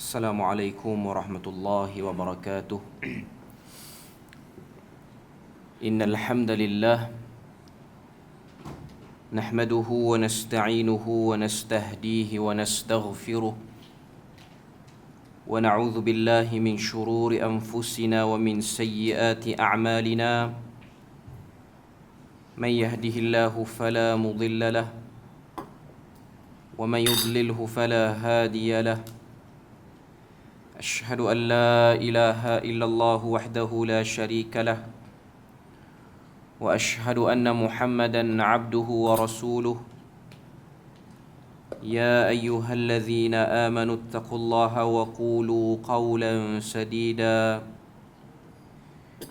Assalamualaikum warahmatullahi wabarakatuh. Innal hamdalillah nahmaduhu wa nasta'inuhu wa nastahdihi wa nastaghfiruh wa na'udzu billahi min shururi anfusina wa min sayyiati a'malina. Man yahdihillahu fala mudilla lahu wa man yudlilhu fala hadiya lahu. أشهد أن لا إله إلا الله وحده لا شريك له وأشهد أن محمدا عبده ورسوله يا أيها الذين آمنوا اتقوا الله وقولوا قولا سديدا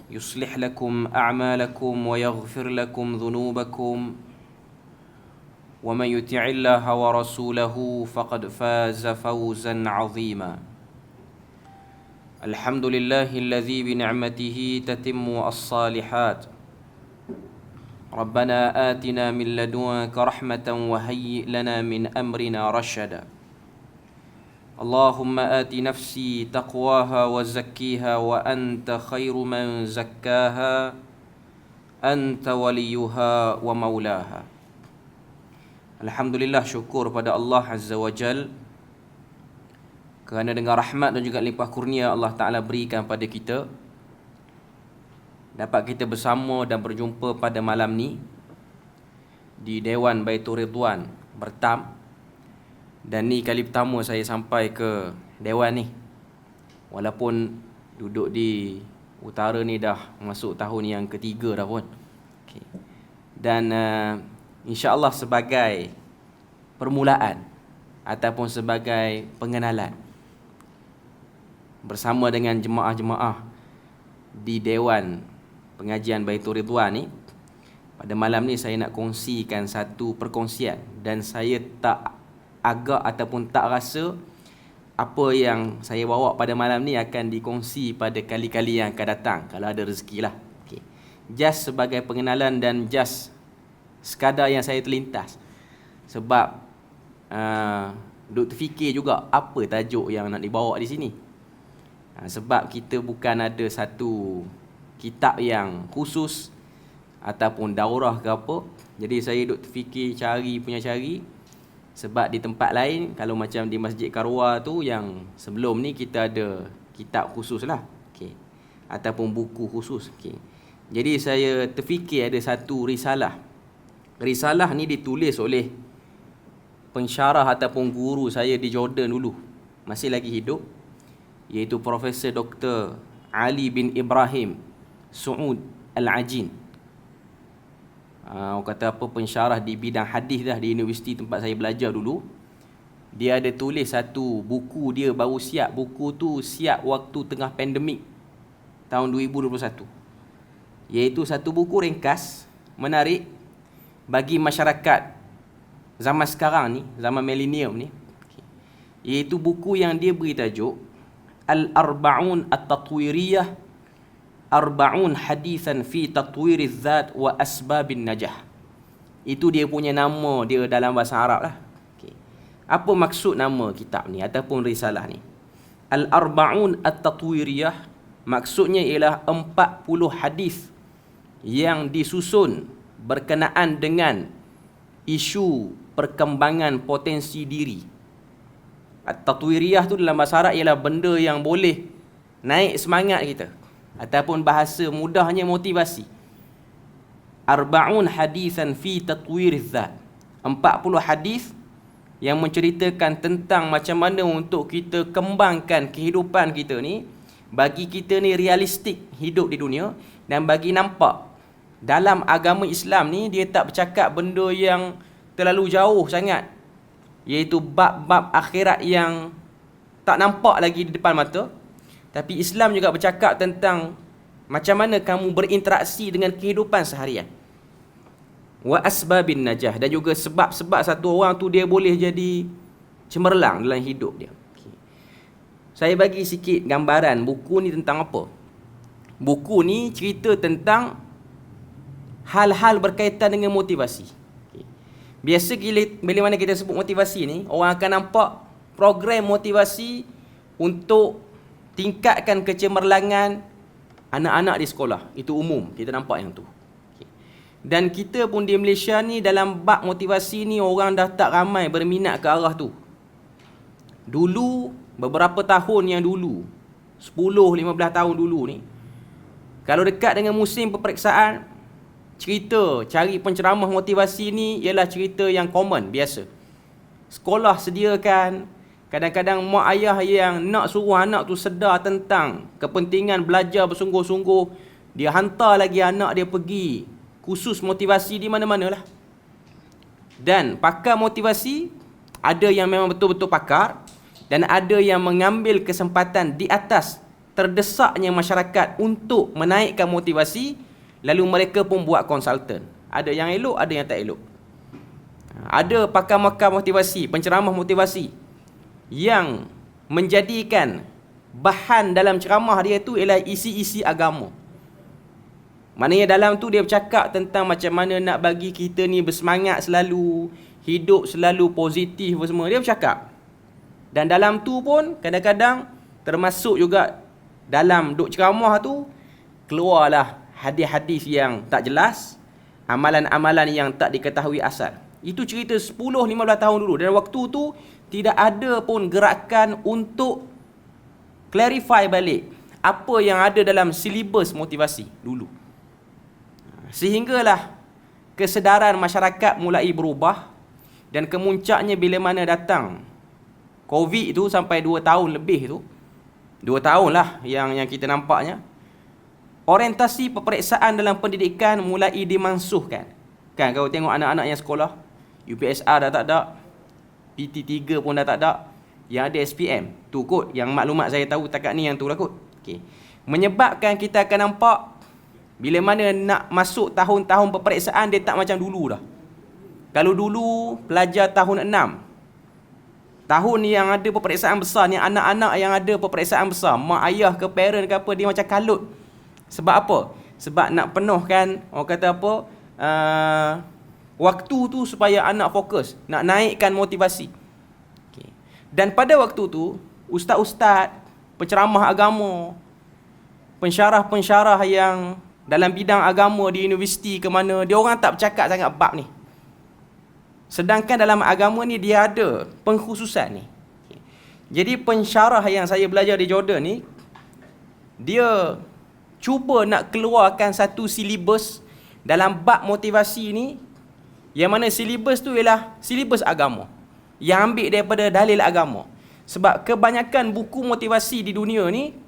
يصلح لكم أعمالكم ويغفر لكم ذنوبكم ومن يطع الله ورسوله فقد فاز فوزا عظيما. الحمد لله الذي بنعمته تتم الصالحات. ربنا آتنا من لدنك رحمة وهيئ لنا من أمرنا رشدا. اللهم آت نفسي تقواها وزكيها وأنت خير من زكاها أنت وليها ومولاها. Alhamdulillah, syukur pada Allah Azza wa Jal kerana dengan rahmat dan juga limpah kurnia Allah Ta'ala berikan pada kita, dapat kita bersama dan berjumpa pada malam ni di Dewan Baitur Ridwan Bertam. Dan ni kali pertama saya sampai ke Dewan ni, walaupun duduk di utara ni dah masuk tahun yang ketiga dah pun. Okay. Dan insya-Allah sebagai permulaan ataupun sebagai pengenalan bersama dengan jemaah-jemaah di Dewan Pengajian Baitur Ridwan ni, pada malam ni saya nak kongsikan satu perkongsian, dan saya tak agak ataupun tak rasa apa yang saya bawa pada malam ni akan dikongsi pada kali-kali yang akan datang kalau ada rezeki lah. Okay. Just sebagai pengenalan dan just sekadar yang saya terlintas, sebab duk terfikir juga apa tajuk yang nak dibawa di sini. Sebab kita bukan ada satu kitab yang khusus ataupun daurah ke apa. Jadi saya duk terfikir cari. Sebab di tempat lain, kalau macam di Masjid Karwa tu yang sebelum ni, kita ada kitab khusus lah. Okay. Ataupun buku khusus. Okay. Jadi saya terfikir ada satu risalah. Risalah ni ditulis oleh pensyarah ataupun guru saya di Jordan dulu, masih lagi hidup, iaitu Profesor Dr. Ali bin Ibrahim Su'ud Al-Ajin. Orang kata apa, pensyarah di bidang hadis dah di universiti tempat saya belajar dulu. Dia ada tulis satu buku, dia baru siap. Buku tu siap waktu tengah pandemik tahun 2021. Iaitu satu buku ringkas, menarik bagi masyarakat zaman sekarang ni, zaman milenium ni. Iaitu buku yang dia beri tajuk Al-Arba'un At-Tatwiriyah, Arba'un Hadithan fi Tatwiriz Zat wa Asbabin Najah. Itu dia punya nama dia dalam bahasa Arab lah. Okay. Apa maksud nama kitab ni ataupun risalah ni? Al-Arba'un At-Tatwiriyah maksudnya ialah 40 hadis yang disusun berkenaan dengan isu perkembangan potensi diri. At-Tatwiriyah tu dalam bahasa Arab ialah benda yang boleh naik semangat kita, ataupun bahasa mudahnya motivasi. Arba'un hadithan fi tatwiriz zat. 40 hadis yang menceritakan tentang macam mana untuk kita kembangkan kehidupan kita ni, bagi kita ni realistik hidup di dunia, dan bagi nampak dalam agama Islam ni dia tak bercakap benda yang terlalu jauh sangat, iaitu bab-bab akhirat yang tak nampak lagi di depan mata. Tapi Islam juga bercakap tentang macam mana kamu berinteraksi dengan kehidupan seharian. Wa asbabin najah, dan juga sebab-sebab satu orang tu dia boleh jadi cemerlang dalam hidup dia. Okay. Saya bagi sikit gambaran buku ni tentang apa. Buku ni cerita tentang hal-hal berkaitan dengan motivasi. Biasa bila mana kita sebut motivasi ni, orang akan nampak program motivasi untuk tingkatkan kecemerlangan anak-anak di sekolah. Itu umum, kita nampak yang tu. Dan kita pun di Malaysia ni dalam bab motivasi ni orang dah tak ramai berminat ke arah tu. Dulu, beberapa tahun yang dulu, 10-15 tahun dulu ni, kalau dekat dengan musim peperiksaan, cerita cari penceramah motivasi ni ialah cerita yang common, biasa. Sekolah sediakan, kadang-kadang mak ayah yang nak suruh anak tu sedar tentang kepentingan belajar bersungguh-sungguh, dia hantar lagi anak dia pergi kursus motivasi di mana-mana lah. Dan pakar motivasi, ada yang memang betul-betul pakar, dan ada yang mengambil kesempatan di atas terdesaknya masyarakat untuk menaikkan motivasi, lalu mereka pun buat konsultan. Ada yang elok, ada yang tak elok. Ada pakar-pakar motivasi, penceramah motivasi yang menjadikan bahan dalam ceramah dia tu ialah isi-isi agama. Maknanya dalam tu dia bercakap tentang macam mana nak bagi kita ni bersemangat selalu, hidup selalu positif semua. Dia bercakap. Dan dalam tu pun kadang-kadang termasuk juga dalam duk ceramah tu keluarlah hadis-hadis yang tak jelas, amalan-amalan yang tak diketahui asal. Itu cerita 10-15 tahun dulu. Dan waktu tu tidak ada pun gerakan untuk clarify balik apa yang ada dalam silibus motivasi dulu. Sehinggalah kesedaran masyarakat mulai berubah, dan kemuncaknya bila mana datang COVID tu sampai 2 tahun lebih tu. 2 tahun lah yang kita nampaknya. Orientasi peperiksaan dalam pendidikan mulai dimansuhkan. Kan kau tengok anak-anak yang sekolah, UPSR dah tak ada, PT3 pun dah tak ada, yang ada SPM. Tu kot yang maklumat saya tahu takat ni yang tu lah kot. Okay. Menyebabkan kita akan nampak bila mana nak masuk tahun-tahun peperiksaan, dia tak macam dulu dah. Kalau dulu pelajar tahun 6, tahun yang ada peperiksaan besar ni, anak-anak yang ada peperiksaan besar, mak ayah ke parent ke apa, dia macam kalut. Sebab apa? Sebab nak penuhkan, orang kata apa, waktu tu supaya anak fokus, nak naikkan motivasi. Okay. Dan pada waktu tu, ustaz-ustaz, penceramah agama, pensyarah-pensyarah yang dalam bidang agama di universiti ke mana, dia orang tak bercakap sangat bab ni. Sedangkan dalam agama ni dia ada pengkhususan ni. Jadi pensyarah yang saya belajar di Jordan ni, dia cuba nak keluarkan satu silibus dalam bab motivasi ni, yang mana silibus tu ialah silibus agama, yang ambil daripada dalil agama. Sebab kebanyakan buku motivasi di dunia ni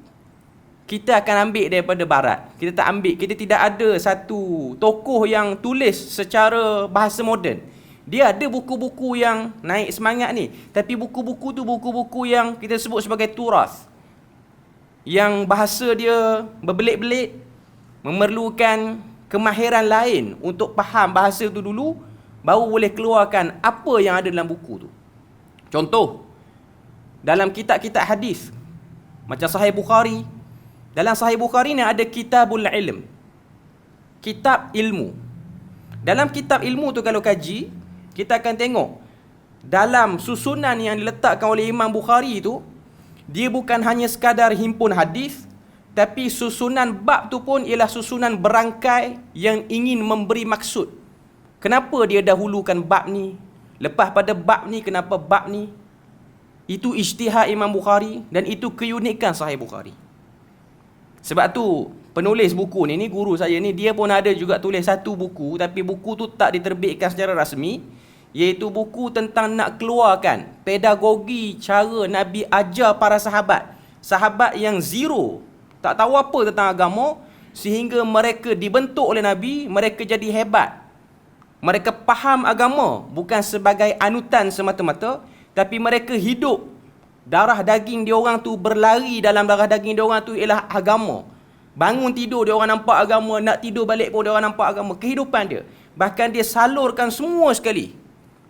kita akan ambil daripada barat. Kita tak ambil, kita tidak ada satu tokoh yang tulis secara bahasa moden. Dia ada buku-buku yang naik semangat ni, tapi buku-buku tu buku-buku yang kita sebut sebagai turas, yang bahasa dia berbelit-belit, memerlukan kemahiran lain untuk faham bahasa tu dulu, baru boleh keluarkan apa yang ada dalam buku tu. Contoh, dalam kitab-kitab hadis, macam Sahih Bukhari. Dalam Sahih Bukhari ni ada kitabul ilm, kitab ilmu. Dalam kitab ilmu tu kalau kaji, kita akan tengok dalam susunan yang diletakkan oleh Imam Bukhari tu, dia bukan hanya sekadar himpun hadis, tapi susunan bab tu pun ialah susunan berangkai yang ingin memberi maksud. Kenapa dia dahulukan bab ni, lepas pada bab ni kenapa bab ni. Itu ijtihad Imam Bukhari, dan itu keunikan Sahih Bukhari. Sebab tu penulis buku ni guru saya ni, dia pun ada juga tulis satu buku, tapi buku tu tak diterbitkan secara rasmi, iaitu buku tentang nak keluarkan pedagogi cara Nabi ajar para sahabat. Sahabat yang zero, tak tahu apa tentang agama, sehingga mereka dibentuk oleh Nabi, mereka jadi hebat. Mereka faham agama bukan sebagai anutan semata-mata, tapi mereka hidup. Darah daging dia orang tu berlari, dalam darah daging dia orang tu ialah agama. Bangun tidur dia orang nampak agama, nak tidur balik pun dia orang nampak agama. Kehidupan dia, bahkan dia salurkan semua sekali,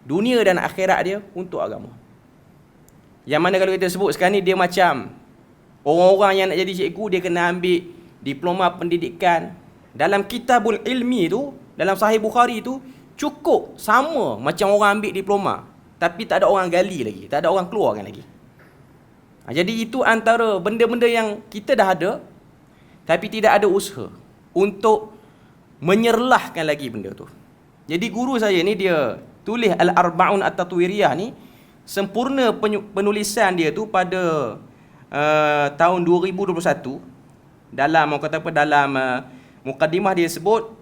dunia dan akhirat dia, untuk agama. Yang mana kalau kita sebut sekarang ni, dia macam orang-orang yang nak jadi cikgu, dia kena ambil diploma pendidikan. Dalam kitabul ilmi tu, dalam Sahih Bukhari tu, cukup sama macam orang ambil diploma, tapi tak ada orang gali lagi, tak ada orang keluarkan lagi. Jadi itu antara benda-benda yang kita dah ada, tapi tidak ada usaha untuk menyerlahkan lagi benda tu. Jadi guru saya ni dia tulis Al-Arba'un At-Tatwiriyah ni, sempurna penulisan dia tu pada tahun 2021. Dalam orang kata apa, dalam mukadimah dia sebut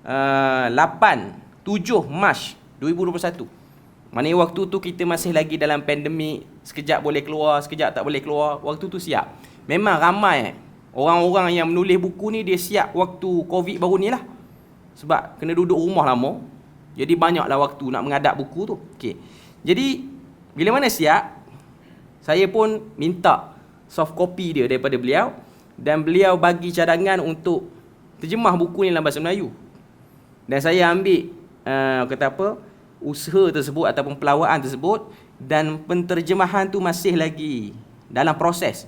7 Mac 2021. Maknanya waktu tu kita masih lagi dalam pandemik, sekejap boleh keluar, sekejap tak boleh keluar. Waktu tu siap. Memang ramai orang-orang yang menulis buku ni dia siap waktu Covid baru ni lah. Sebab kena duduk rumah lama. Jadi banyaklah waktu nak mengadap buku tu. Okey. Jadi bila mana siap, saya pun minta soft copy dia daripada beliau, dan beliau bagi cadangan untuk terjemah buku ni dalam bahasa Melayu. Dan saya ambil kata apa, usaha tersebut ataupun pelawaan tersebut, dan penterjemahan tu masih lagi dalam proses.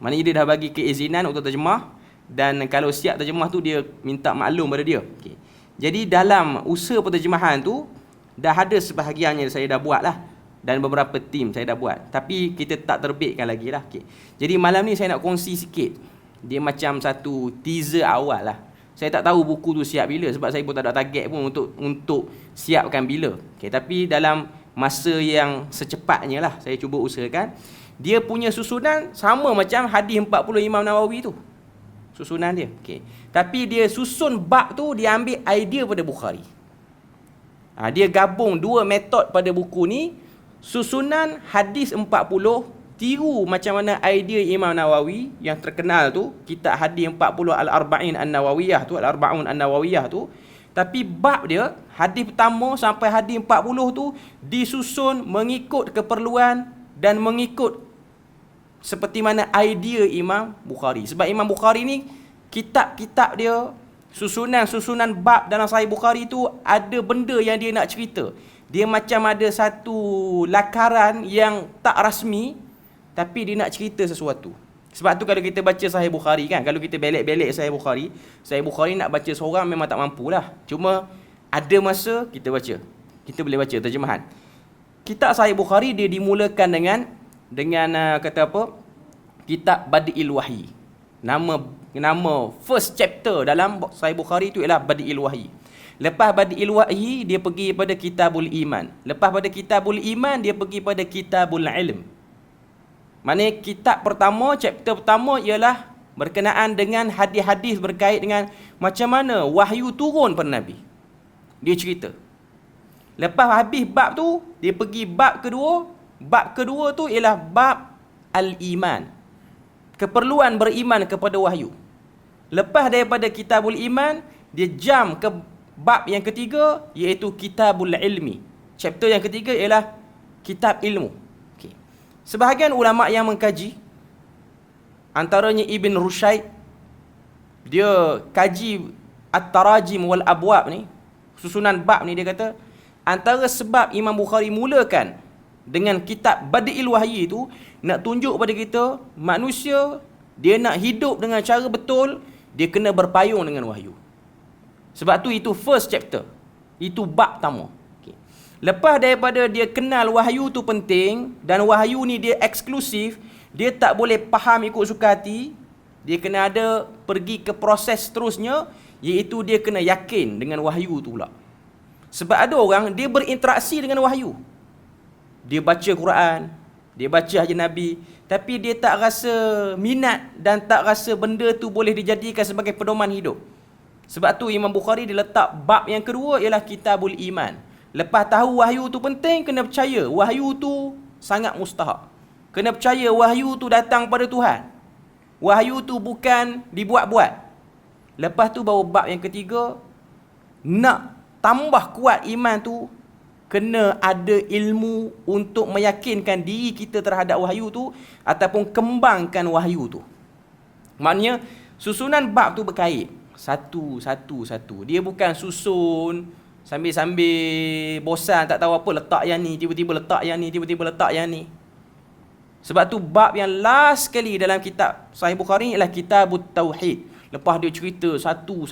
Maknanya dia dah bagi keizinan untuk terjemah, dan kalau siap terjemah tu dia minta maklum pada dia. Okay. Jadi dalam usaha penterjemahan tu dah ada sebahagiannya saya dah buat lah, dan beberapa tim saya dah buat, tapi kita tak terbitkan lagi lah. Okay. Jadi malam ni saya nak kongsi sikit, dia macam satu teaser awal lah. Saya tak tahu buku tu siap bila, sebab saya pun tak ada target pun untuk siapkan bila. Okay, tapi dalam masa yang secepatnya lah saya cuba usahakan. Dia punya susunan sama macam hadis 40 Imam Nawawi tu, susunan dia. Okay. Tapi dia susun bab tu, dia ambil idea pada Bukhari. Dia gabung dua metod pada buku ni. Susunan hadis 40, tiru macam mana idea Imam Nawawi yang terkenal tu, kitab hadis 40 Al-Arba'in An-Nawawiyah tu, Al-Arba'un An-Nawawiyah tu. Tapi bab dia, hadis pertama sampai hadis 40 tu disusun mengikut keperluan dan mengikut seperti mana idea Imam Bukhari. Sebab Imam Bukhari ni, kitab-kitab dia, susunan-susunan bab dalam Sahih Bukhari tu ada benda yang dia nak cerita. Dia macam ada satu lakaran yang tak rasmi, tapi dia nak cerita sesuatu. Sebab tu kalau kita baca Sahih Bukhari kan, kalau kita belek-belek Sahih Bukhari nak baca seorang memang tak mampulah. Cuma ada masa kita baca. Kita boleh baca terjemahan. Kitab Sahih Bukhari dia dimulakan dengan kata apa? Kitab Badi'il Wahyi. Nama first chapter dalam Sahih Bukhari itu ialah Badi'il Wahyi. Lepas Badi'il Wahyi dia pergi pada Kitabul Iman. Lepas pada Kitabul Iman dia pergi pada Kitabul Ilm. Maknanya kitab pertama, chapter pertama ialah berkenaan dengan hadis-hadis berkait dengan macam mana wahyu turun pada Nabi. Dia cerita. Lepas habis bab tu, dia pergi bab kedua. Bab kedua tu ialah bab al-iman. Keperluan beriman kepada wahyu. Lepas daripada Kitabul Iman, dia jam ke bab yang ketiga, iaitu Kitabul Ilmi. Chapter yang ketiga ialah Kitab Ilmu. Okay. Sebahagian ulama' yang mengkaji, antaranya Ibn Rushayd, dia kaji At-Tarajim wal Abwab ni, susunan bab ni, dia kata antara sebab Imam Bukhari mulakan dengan kitab Badi'il Wahyi itu, nak tunjuk pada kita manusia dia nak hidup dengan cara betul, dia kena berpayung dengan wahyu. Sebab tu itu first chapter, itu bab pertama. Okay. Lepas daripada dia kenal wahyu tu penting, dan wahyu ni dia eksklusif, dia tak boleh faham ikut suka hati, dia kena ada pergi ke proses seterusnya, iaitu dia kena yakin dengan wahyu tu pula. Sebab ada orang dia berinteraksi dengan wahyu, dia baca Quran, dia baca hadis Nabi, tapi dia tak rasa minat dan tak rasa benda tu boleh dijadikan sebagai pedoman hidup. Sebab tu Imam Bukhari dia letak bab yang kedua ialah Kitabul Iman. Lepas tahu wahyu tu penting, kena percaya wahyu tu sangat mustahak. Kena percaya wahyu tu datang pada Tuhan. Wahyu tu bukan dibuat-buat. Lepas tu baru bab yang ketiga, nak tambah kuat iman tu, kena ada ilmu untuk meyakinkan diri kita terhadap wahyu tu, ataupun kembangkan wahyu tu. Maknanya susunan bab tu berkait satu. Dia bukan susun sambil-sambil bosan tak tahu apa, letak yang ni, tiba-tiba letak yang ni, tiba-tiba letak yang ni. Sebab tu bab yang last sekali dalam kitab Sahih Bukhari ialah Kitabut Tauhid. Lepas dia cerita satu,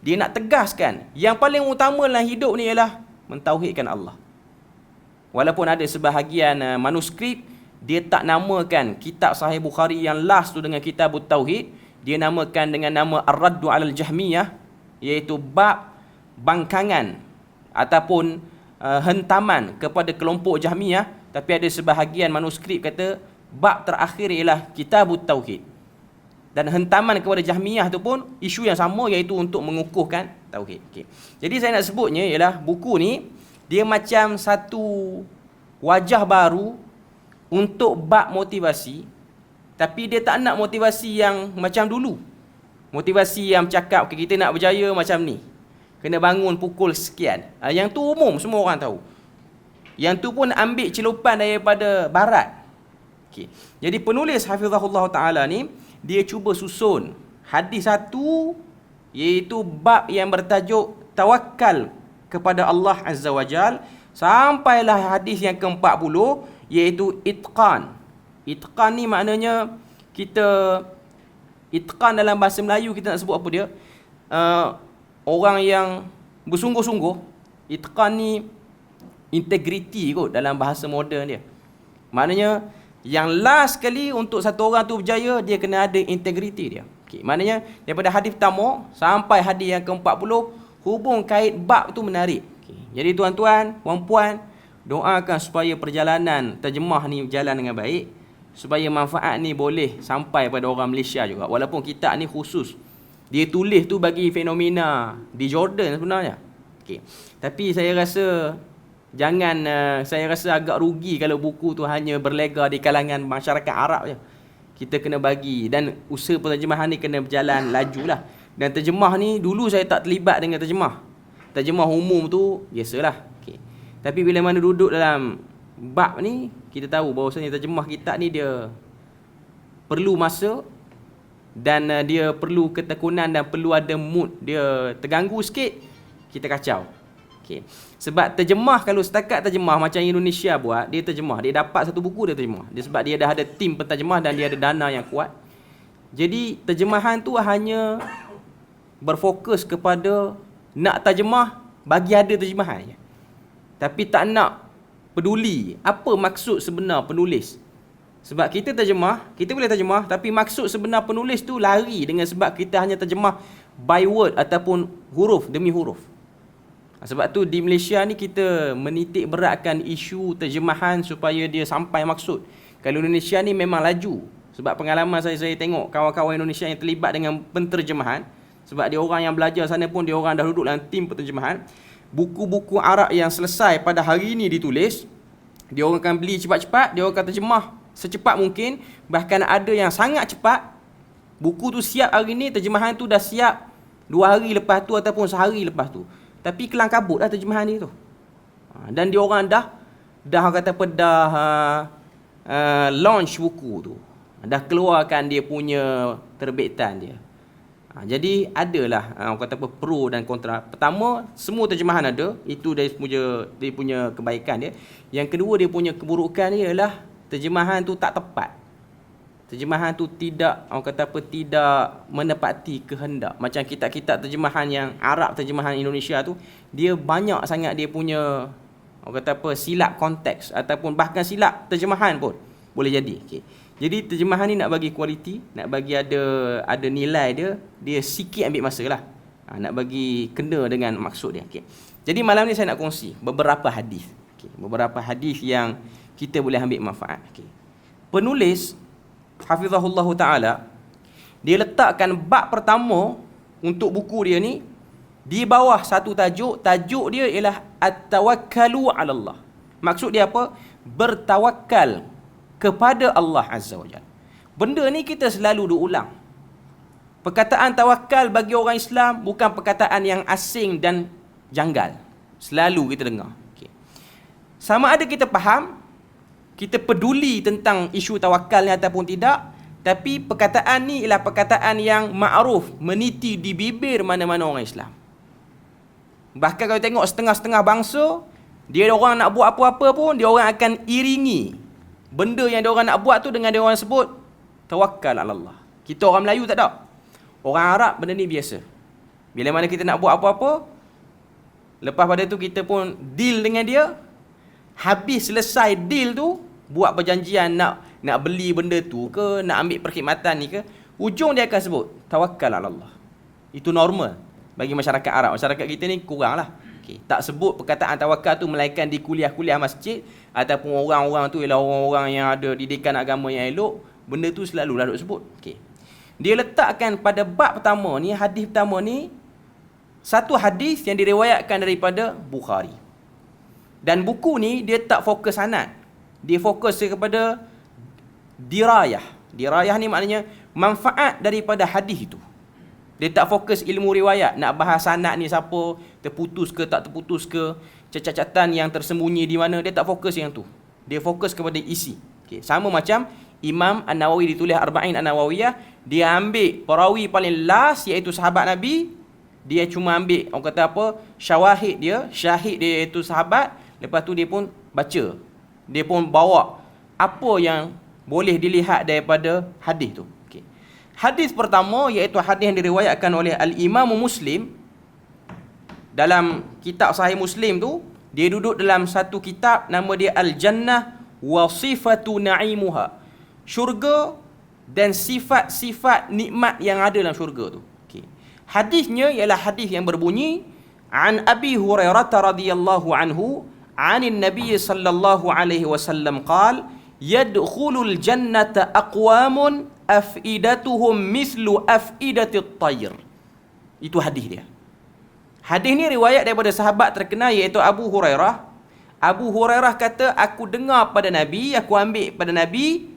dia nak tegaskan yang paling utama dalam hidup ni ialah mentauhidkan Allah. Walaupun ada sebahagian manuskrip dia tak namakan kitab Sahih Bukhari yang last tu dengan Kitabut Tauhid, dia namakan dengan nama Ar-Raddu 'alal Jahmiyah, iaitu bab bangkangan ataupun hentaman kepada kelompok Jahmiyah. Tapi ada sebahagian manuskrip kata bab terakhir ialah Kitabut Tauhid. Dan hentaman kepada Jahmiyah tu pun isu yang sama, iaitu untuk mengukuhkan tauhid. Okay. Jadi saya nak sebutnya ialah buku ni dia macam satu wajah baru untuk bab motivasi, tapi dia tak nak motivasi yang macam dulu. Motivasi yang cakap okay, kita nak berjaya macam ni, kena bangun pukul sekian. Yang tu umum, semua orang tahu. Yang tu pun ambil celupan daripada barat. Okay. Jadi penulis Hafizahullah Ta'ala ni, dia cuba susun hadis satu, iaitu bab yang bertajuk tawakal kepada Allah Azza wa Jal, sampailah hadis yang ke-40, iaitu itqan. Itqan ni maknanya itqan dalam bahasa Melayu kita nak sebut apa dia? Orang yang bersungguh-sungguh. Itqan ni integriti kot dalam bahasa moden dia. Maknanya yang last kali untuk satu orang tu berjaya, dia kena ada integriti dia. Okay. Maknanya daripada hadis pertama sampai hadis yang ke-40, hubung kait bab tu menarik. Okay. Jadi tuan-tuan, puan-puan, doakan supaya perjalanan terjemah ni berjalan dengan baik, supaya manfaat ni boleh sampai pada orang Malaysia juga. Walaupun kitab ni khusus, dia tulis tu bagi fenomena di Jordan sebenarnya. Okay. Tapi saya rasa saya rasa agak rugi kalau buku tu hanya berlega di kalangan masyarakat Arab je. Kita kena bagi, dan usaha penterjemahan ni kena berjalan lajulah. Dan terjemah ni dulu saya tak terlibat dengan terjemah. Terjemah umum tu biasalah. Okay. Tapi bila mana duduk dalam bab ni, kita tahu bahawasanya terjemah kitab ni dia perlu masa, dan dia perlu ketekunan, dan perlu ada mood. Dia terganggu sikit, kita kacau. Okay. Sebab terjemah, kalau setakat terjemah macam Indonesia buat, dia terjemah, dia dapat satu buku, dia terjemah. Sebab dia dah ada tim penterjemah dan dia ada dana yang kuat. Jadi terjemahan tu hanya berfokus kepada nak terjemah bagi ada terjemahan je. Tapi tak nak peduli apa maksud sebenar penulis. Sebab kita terjemah, kita boleh terjemah, tapi maksud sebenar penulis tu lari dengan sebab kita hanya terjemah by word ataupun huruf demi huruf. Sebab tu di Malaysia ni kita menitik beratkan isu terjemahan supaya dia sampai maksud. Kalau Indonesia ni memang laju. Sebab pengalaman saya tengok kawan-kawan Indonesia yang terlibat dengan penterjemahan, sebab dia orang yang belajar sana pun dia orang dah duduk dalam tim penterjemahan. Buku-buku Arab yang selesai pada hari ini ditulis, dia orang akan beli cepat-cepat, dia orang akan terjemah secepat mungkin. Bahkan ada yang sangat cepat, buku tu siap hari ni, terjemahan tu dah siap 2 hari lepas tu ataupun sehari lepas tu. Tapi kelang kabut lah terjemahan ni tu. Dan dia orang dah kata apa, launch buku tu. Dah keluarkan dia punya terbitan dia. Jadi adalah orang kata apa, pro dan kontra. Pertama, semua terjemahan ada, itu dia punya kebaikan dia. Yang kedua, dia punya keburukan dia ialah terjemahan tu tak tepat. Terjemahan tu tidak, orang kata apa, tidak menepati kehendak. Macam kitab-kitab terjemahan yang Arab, terjemahan Indonesia tu, dia banyak sangat dia punya, orang kata apa, silap konteks ataupun bahkan silap terjemahan pun boleh jadi. Okay. Jadi terjemahan ni nak bagi kualiti, nak bagi ada nilai dia sikit ambil masa lah. Nak bagi kena dengan maksud dia. Okay. Jadi malam ni saya nak kongsi beberapa hadis. Okay. Beberapa hadis yang kita boleh ambil manfaat. Okay. Penulis Hafizahullah Ta'ala, dia letakkan bab pertama untuk buku dia ni di bawah satu tajuk. Tajuk dia ialah At-Tawakkalu 'ala Allah. Maksud dia apa? Bertawakal kepada Allah Azza wa Jalla. Benda ni kita selalu diulang. Perkataan tawakal bagi orang Islam bukan perkataan yang asing dan janggal. Selalu kita dengar. Okay. Sama ada kita faham, kita peduli tentang isu tawakal ni ataupun tidak, tapi perkataan ni ialah perkataan yang ma'ruf, meniti di bibir mana-mana orang Islam. Bahkan kalau tengok setengah-setengah bangsa, dia orang nak buat apa-apa pun, dia orang akan iringi benda yang dia orang nak buat tu dengan dia orang sebut tawakkal ala Allah. Kita orang Melayu tak ada. Orang Arab benda ni biasa. Bila mana kita nak buat apa-apa, lepas pada tu kita pun deal dengan dia. Habis selesai deal tu, buat perjanjian nak beli benda tu ke, nak ambil perkhidmatan ni ke, ujung dia akan sebut tawakkal ala Allah. Itu normal bagi masyarakat Arab. Masyarakat kita ni kurang lah. Okay. Tak sebut perkataan tawakal tu melainkan di kuliah-kuliah masjid ataupun orang-orang tu ialah orang-orang yang ada didikan agama yang elok. Benda tu selalu lah duk sebut. Okay. Dia letakkan pada bab pertama ni, hadis pertama ni, satu hadis yang diriwayatkan daripada Bukhari. Dan buku ni dia tak fokus sanad. Dia fokus kepada dirayah. Dirayah ni maknanya manfaat daripada hadis itu. Dia tak fokus ilmu riwayat, nak bahas sanad ni siapa, terputus ke tak terputus ke, cacatan yang tersembunyi di mana, dia tak fokus yang tu. Dia fokus kepada isi. Okay. Sama macam Imam An-Nawawi ditulis Arba'in An-Nawawiyah, dia ambil perawi paling last iaitu sahabat Nabi, dia cuma ambil orang kata apa, syahid dia iaitu sahabat, lepas tu dia pun baca. Dia pun bawa apa yang boleh dilihat daripada hadis tu. Okay. Hadis pertama iaitu hadis yang diriwayatkan oleh Al-Imam Muslim. Dalam kitab Sahih Muslim tu, dia duduk dalam satu kitab nama dia Al-Jannah wa Sifatu Na'imuha. Syurga dan sifat-sifat nikmat yang ada dalam syurga tu. Okay. Hadisnya ialah hadis yang berbunyi An Abi Hurairah radhiyallahu anhu anin Nabi sallallahu alaihi wasallam qala yadkhulul jannata aqwamun afidatuhum mislu afidatit tayr. Itu hadis dia. Hadis ni riwayat daripada sahabat terkenal iaitu Abu Hurairah. Abu Hurairah kata, aku dengar pada Nabi, aku ambil pada Nabi,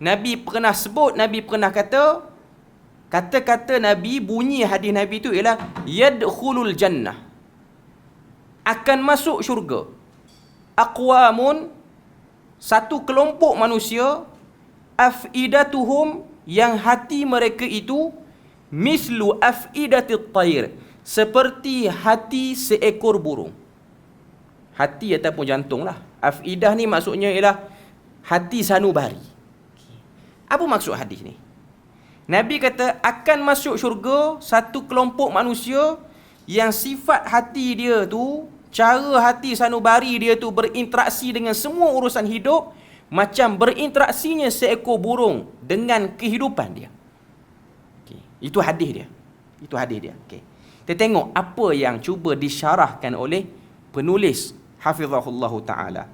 Nabi pernah sebut, Nabi pernah kata, kata-kata Nabi, bunyi hadis Nabi tu ialah yadkhulul jannah, akan masuk syurga, aqwamun, satu kelompok manusia, afidatuhum, yang hati mereka itu mislu afidatit tayr, seperti hati seekor burung. Hati ataupun jantung lah. Afidah ni maksudnya ialah hati sanubari. Apa maksud hadis ni? Nabi kata akan masuk syurga satu kelompok manusia yang sifat hati dia tu, cara hati sanubari dia tu berinteraksi dengan semua urusan hidup macam berinteraksinya seekor burung dengan kehidupan dia. Okay. Itu hadis dia. Itu hadis dia. Okay. Kita tengok apa yang cuba disyarahkan oleh penulis hafizahullah ta'ala.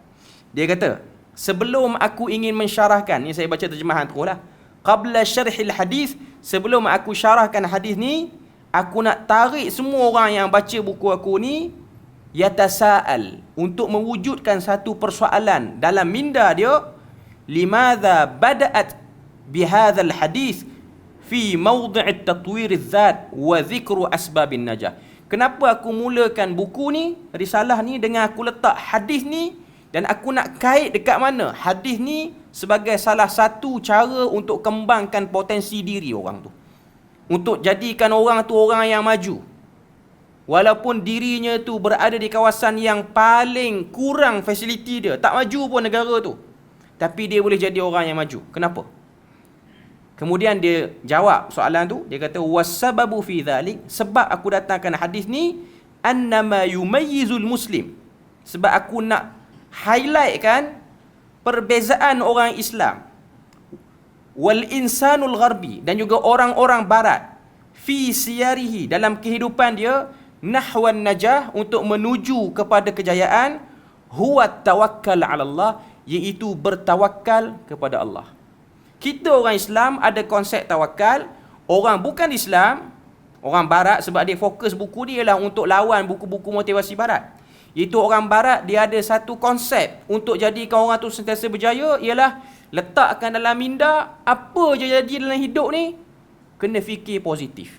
Dia kata, sebelum aku ingin mensyarahkan, ni saya baca terjemahan terus lah. Qabla syarhil hadis, sebelum aku syarahkan hadis ni, aku nak tarik semua orang yang baca buku aku ni, yatasa'al, untuk mewujudkan satu persoalan dalam minda dia, limadha bada'at bihadzal hadis fi mawdi' tatwir az-zat wa dhikru asbabin najah. Kenapa aku mulakan buku ni, risalah ni, dengan aku letak hadis ni, dan aku nak kait dekat mana hadis ni sebagai salah satu cara untuk kembangkan potensi diri orang tu, untuk jadikan orang tu orang yang maju, walaupun dirinya tu berada di kawasan yang paling kurang fasiliti dia, tak maju pun negara tu, tapi dia boleh jadi orang yang maju. Kenapa? Kemudian dia jawab soalan tu, dia kata wasababu fi dhalik, sebab aku datangkan hadis ni, annama yumayyizul muslim, sebab aku nak highlight kan perbezaan orang Islam, wal insanul gharbi, dan juga orang-orang barat, fi siyarihi, dalam kehidupan dia, nahwan najah, untuk menuju kepada kejayaan, huwa tawakkal ala Allah, iaitu bertawakal kepada Allah. Kita orang Islam ada konsep tawakal. Orang bukan Islam, orang barat, sebab dia fokus buku dia ialah untuk lawan buku-buku motivasi barat, iaitu orang barat dia ada satu konsep untuk jadikan orang tu sentiasa berjaya, ialah letakkan dalam minda, apa je jadi dalam hidup ni kena fikir positif.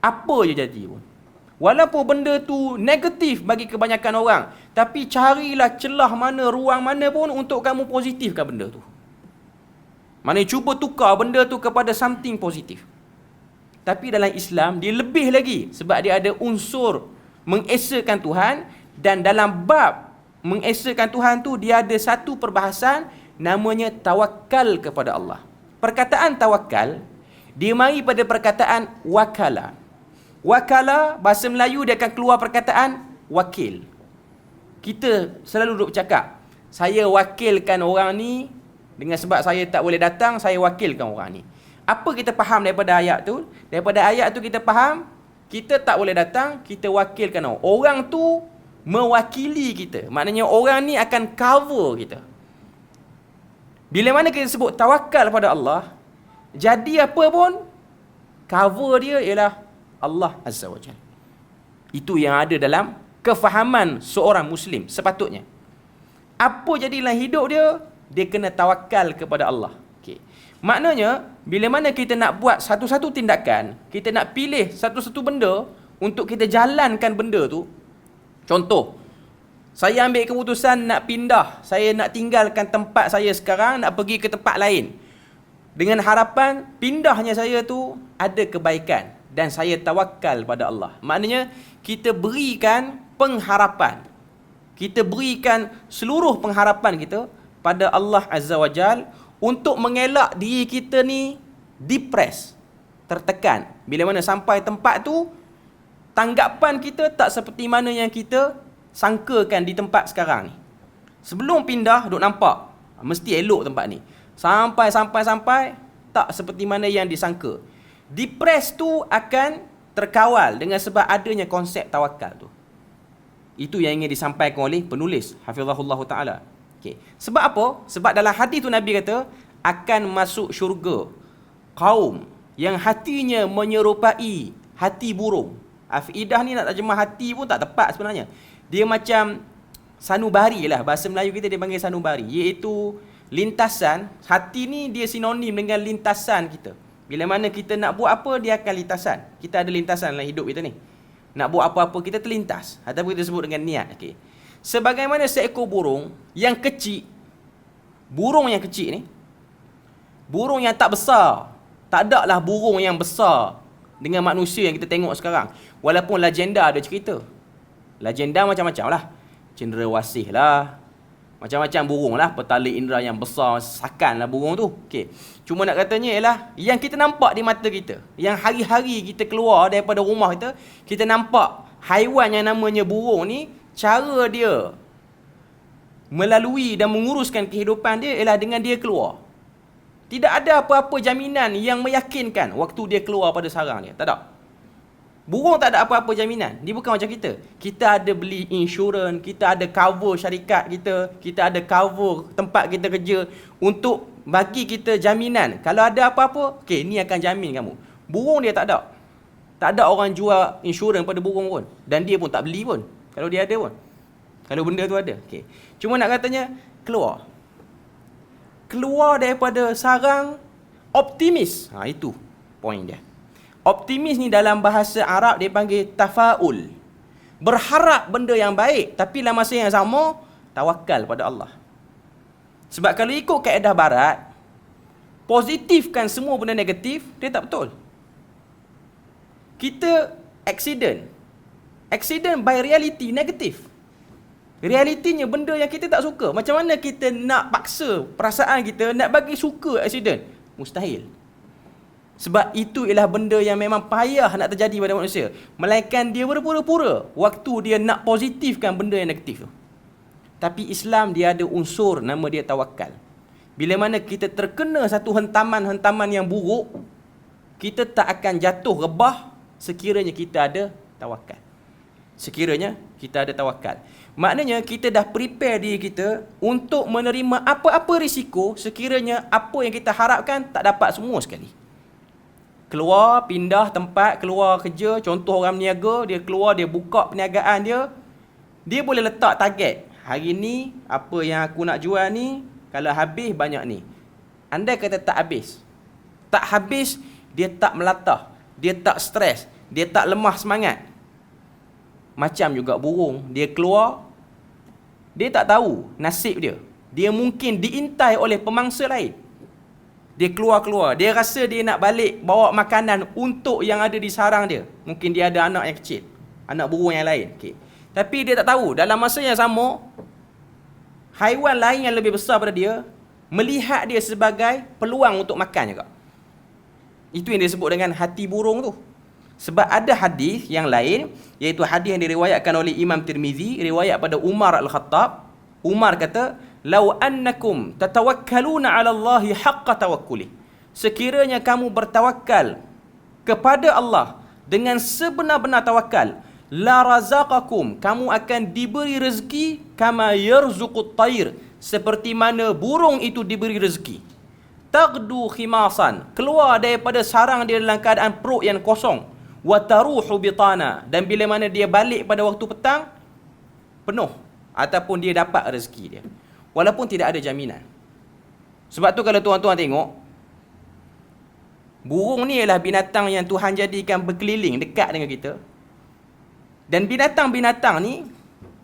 Apa je jadi pun, walaupun benda tu negatif bagi kebanyakan orang, tapi carilah celah mana, ruang mana pun untuk kamu positifkan benda tu. Maknanya cuba tukar benda tu kepada something positif. Tapi dalam Islam dia lebih lagi, sebab dia ada unsur mengesakan Tuhan, dan dalam bab mengesakan Tuhan tu dia ada satu perbahasan namanya tawakal kepada Allah. Perkataan tawakal dia mari pada perkataan wakala. Wakala, bahasa Melayu dia akan keluar perkataan wakil. Kita selalu duduk bercakap, Saya wakilkan orang ni, dengan sebab saya tak boleh datang, saya wakilkan orang ni. Apa kita faham daripada ayat tu? Daripada ayat tu kita faham, kita tak boleh datang, kita wakilkan orang. Orang tu mewakili kita. Maknanya orang ni akan cover kita. Bila mana kita sebut tawakal pada Allah, jadi apa pun, cover dia ialah Allah Azza wa Jalla. Itu yang ada dalam kefahaman seorang Muslim sepatutnya. Apa jadi dalam hidup dia, dia kena tawakal kepada Allah. Okay. Maknanya, bila mana kita nak buat satu-satu tindakan, kita nak pilih satu-satu benda untuk kita jalankan benda tu. Contoh, saya ambil keputusan nak pindah, saya nak tinggalkan tempat saya sekarang, nak pergi ke tempat lain. Dengan harapan, pindahnya saya tu ada kebaikan. Dan saya tawakal pada Allah. Maknanya, kita berikan pengharapan. Kita berikan seluruh pengharapan kita pada Allah Azza wa Jal untuk mengelak diri kita ni depres, tertekan. Bila mana sampai tempat tu, tanggapan kita tak seperti mana yang kita sangkakan di tempat sekarang ni. Sebelum pindah, duk nampak, mesti elok tempat ni. Sampai, tak seperti mana yang disangka. Depres tu akan terkawal dengan sebab adanya konsep tawakal tu. Itu yang ingin disampaikan oleh penulis hafizahullah taala. Okey. Sebab apa? Sebab dalam hadis tu Nabi kata akan masuk syurga kaum yang hatinya menyerupai hati burung. Afidah ni nak terjemah hati pun tak tepat sebenarnya. Dia macam sanubari lah, bahasa Melayu kita dia panggil sanubari, iaitu lintasan. Hati ni dia sinonim dengan lintasan kita. Bila mana kita nak buat apa, dia akan lintasan. Kita ada lintasan dalam hidup kita ni. Nak buat apa-apa, kita terlintas. Ataupun kita sebut dengan niat. Okay. Sebagaimana seekor burung yang kecil. Burung yang kecil ni. Burung yang tak besar. Tak ada lah burung yang besar dengan manusia yang kita tengok sekarang. Walaupun legenda ada cerita. Legenda macam-macam lah. Cenderawasih lah. Macam-macam burung lah. Petala indera yang besar. Sakan lah burung tu. Okay. Cuma nak katanya ialah yang kita nampak di mata kita. Yang hari-hari kita keluar daripada rumah kita. Kita nampak haiwan yang namanya burung ni. Cara dia melalui dan menguruskan kehidupan dia ialah dengan dia keluar. Tidak ada apa-apa jaminan yang meyakinkan waktu dia keluar pada sarang dia. Tak ada. Burung tak ada apa-apa jaminan. Dia bukan macam kita. Kita ada beli insurans, kita ada cover syarikat kita ada cover tempat kita kerja untuk bagi kita jaminan. Kalau ada apa-apa, okey, ni akan jamin kamu. Burung dia tak ada. Tak ada orang jual insurans pada burung pun. Dan dia pun tak beli pun. Kalau dia ada pun. Kalau benda tu ada. Okey. Cuma nak katanya, keluar. Keluar daripada sarang optimis. Itu poin dia. Optimis ni dalam bahasa Arab dia panggil tafaul. Berharap benda yang baik, tapi dalam masa yang sama tawakal pada Allah. Sebab kalau ikut kaedah barat, positifkan semua benda negatif, dia tak betul. Kita accident by reality negatif. Realitinya benda yang kita tak suka. Macam mana kita nak paksa perasaan kita nak bagi suka accident? Mustahil. Sebab itu ialah benda yang memang payah nak terjadi pada manusia. Melainkan dia berpura-pura waktu dia nak positifkan benda yang negatif tu. Tapi Islam dia ada unsur nama dia tawakal. Bila mana kita terkena satu hentaman-hentaman yang buruk, kita tak akan jatuh rebah sekiranya kita ada tawakal. Sekiranya kita ada tawakal. Maknanya kita dah prepare diri kita untuk menerima apa-apa risiko sekiranya apa yang kita harapkan tak dapat semua sekali. Keluar, pindah tempat, keluar kerja. Contoh orang berniaga, dia keluar, dia buka perniagaan dia. Dia boleh letak target. Hari ni, apa yang aku nak jual ni, kalau habis, banyak ni. Andai kata tak habis. Tak habis, dia tak melatah. Dia tak stres. Dia tak lemah semangat. Macam juga burung. Dia keluar, dia tak tahu nasib dia. Dia mungkin diintai oleh pemangsa lain. Dia keluar-keluar. Dia rasa dia nak balik bawa makanan untuk yang ada di sarang dia. Mungkin dia ada anak yang kecil. Anak burung yang lain. Okay. Tapi dia tak tahu. Dalam masa yang sama, haiwan lain yang lebih besar pada dia, melihat dia sebagai peluang untuk makan juga. Itu yang disebut dengan hati burung tu. Sebab ada hadis yang lain, iaitu hadis yang diriwayatkan oleh Imam Tirmizi, riwayat pada Umar Al-Khattab. Umar kata, "Lau annakum tatawakkaluna 'ala Allahi haqqa tawakkuli." Sekiranya kamu bertawakal kepada Allah dengan sebenar-benar tawakal, la razaqakum, kamu akan diberi rezeki kama yarzuqut tayr, seperti mana burung itu diberi rezeki. Taqdu khimasan, keluar daripada sarang dia dalam keadaan perut yang kosong. Wa taruhu bitana, dan bila mana dia balik pada waktu petang, penuh ataupun dia dapat rezeki dia. Walaupun tidak ada jaminan. Sebab tu kalau tuan-tuan tengok, burung ni ialah binatang yang Tuhan jadikan berkeliling dekat dengan kita. Dan binatang-binatang ni,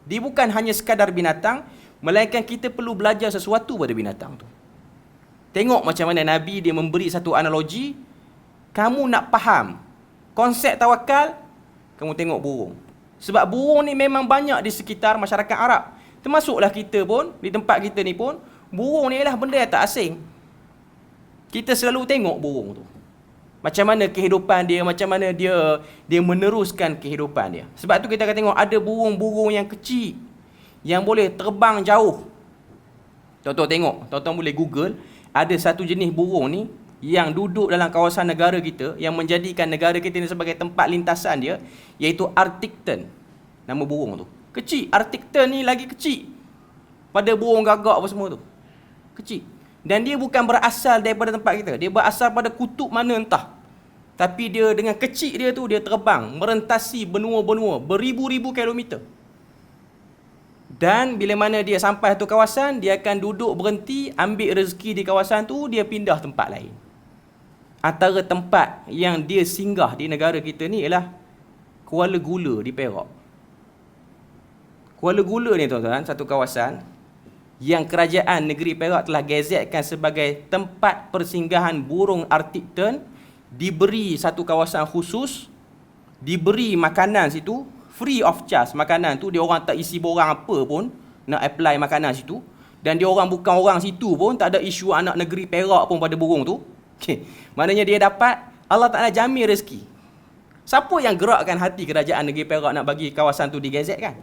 dia bukan hanya sekadar binatang, melainkan kita perlu belajar sesuatu pada binatang tu. Tengok macam mana Nabi dia memberi satu analogi. Kamu nak faham konsep tawakal, kamu tengok burung. Sebab burung ni memang banyak di sekitar masyarakat Arab. Termasuklah kita pun, di tempat kita ni pun, burung ni ialah benda yang tak asing. Kita selalu tengok burung tu. Macam mana kehidupan dia, macam mana dia meneruskan kehidupan dia. Sebab tu kita akan tengok ada burung-burung yang kecil, yang boleh terbang jauh. Tuan-tuan tengok, tuan-tuan boleh Google, ada satu jenis burung ni yang duduk dalam kawasan negara kita, yang menjadikan negara kita ni sebagai tempat lintasan dia, iaitu Arctic tern. Nama burung tu kecil. Arctic tern ni lagi kecil pada burung gagak apa semua tu. Kecil. Dan dia bukan berasal daripada tempat kita. Dia berasal pada kutub mana entah. Tapi dia dengan kecil dia tu, dia terbang merentasi benua-benua beribu-ribu kilometer. Dan bila mana dia sampai satu kawasan, dia akan duduk berhenti, ambil rezeki di kawasan tu, dia pindah tempat lain. Antara tempat yang dia singgah di negara kita ni ialah Kuala Gula di Perak. Kuala Gula ni tuan-tuan, satu kawasan yang kerajaan negeri Perak telah gazetkan sebagai tempat persinggahan burung Arctic tern, diberi satu kawasan khusus, diberi makanan situ, free of charge makanan tu, dia orang tak isi borang apa pun nak apply makanan situ, dan dia orang bukan orang situ pun, tak ada isu anak negeri Perak pun pada burung tu. Okay. Maknanya dia dapat, Allah Ta'ala jamin rezeki. Siapa yang gerakkan hati kerajaan negeri Perak nak bagi kawasan tu digazetkan?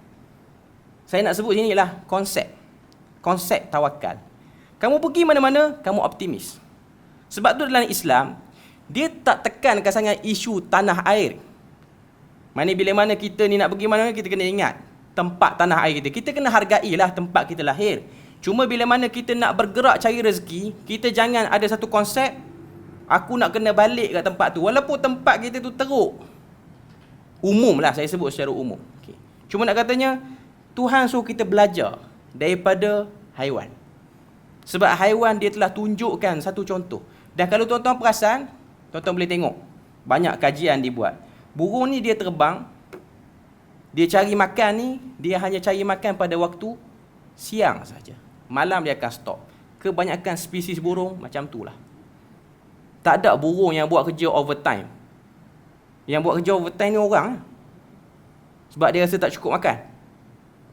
Saya nak sebut sini ialah konsep tawakal. Kamu pergi mana-mana, kamu optimis. Sebab tu dalam Islam, dia tak tekankan sangat isu tanah air. Mana bila mana kita ni nak pergi mana, kita kena ingat tempat tanah air kita. Kita kena hargailah tempat kita lahir. Cuma bila mana kita nak bergerak cari rezeki, kita jangan ada satu konsep, aku nak kena balik kat tempat tu. Walaupun tempat kita tu teruk. Umum lah, saya sebut secara umum. Okay. Cuma nak katanya, Tuhan suruh kita belajar daripada haiwan. Sebab haiwan dia telah tunjukkan satu contoh. Dan kalau tuan-tuan perasan, tuan-tuan boleh tengok, banyak kajian dibuat. Burung ni dia terbang, dia cari makan ni, dia hanya cari makan pada waktu siang saja. Malam dia akan stop. Kebanyakan spesies burung macam tu lah. Tak ada burung yang buat kerja overtime. Yang buat kerja overtime ni orang. Sebab dia rasa tak cukup makan,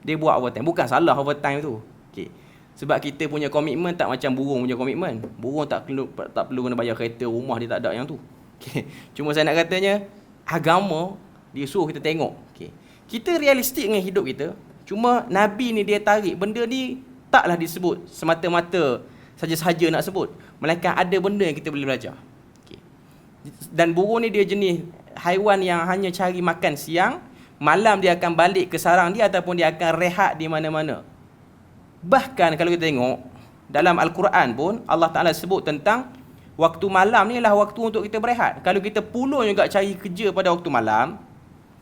dia buat overtime. Bukan salah overtime tu. Okay. Sebab kita punya komitmen tak macam burung punya komitmen. Burung tak perlu kena bayar kereta, rumah dia tak ada yang tu. Okay. Cuma saya nak katanya, agama dia suruh kita tengok. Okay. Kita realistik dengan hidup kita. Cuma Nabi ni dia tarik benda ni taklah disebut semata-mata saja-saja nak sebut. Melainkan ada benda yang kita boleh belajar. Okay. Dan burung ni dia jenis haiwan yang hanya cari makan siang. Malam dia akan balik ke sarang dia ataupun dia akan rehat di mana-mana. Bahkan kalau kita tengok dalam Al-Quran pun Allah Ta'ala sebut tentang waktu malam ni adalah waktu untuk kita berehat. Kalau kita pulun juga cari kerja pada waktu malam,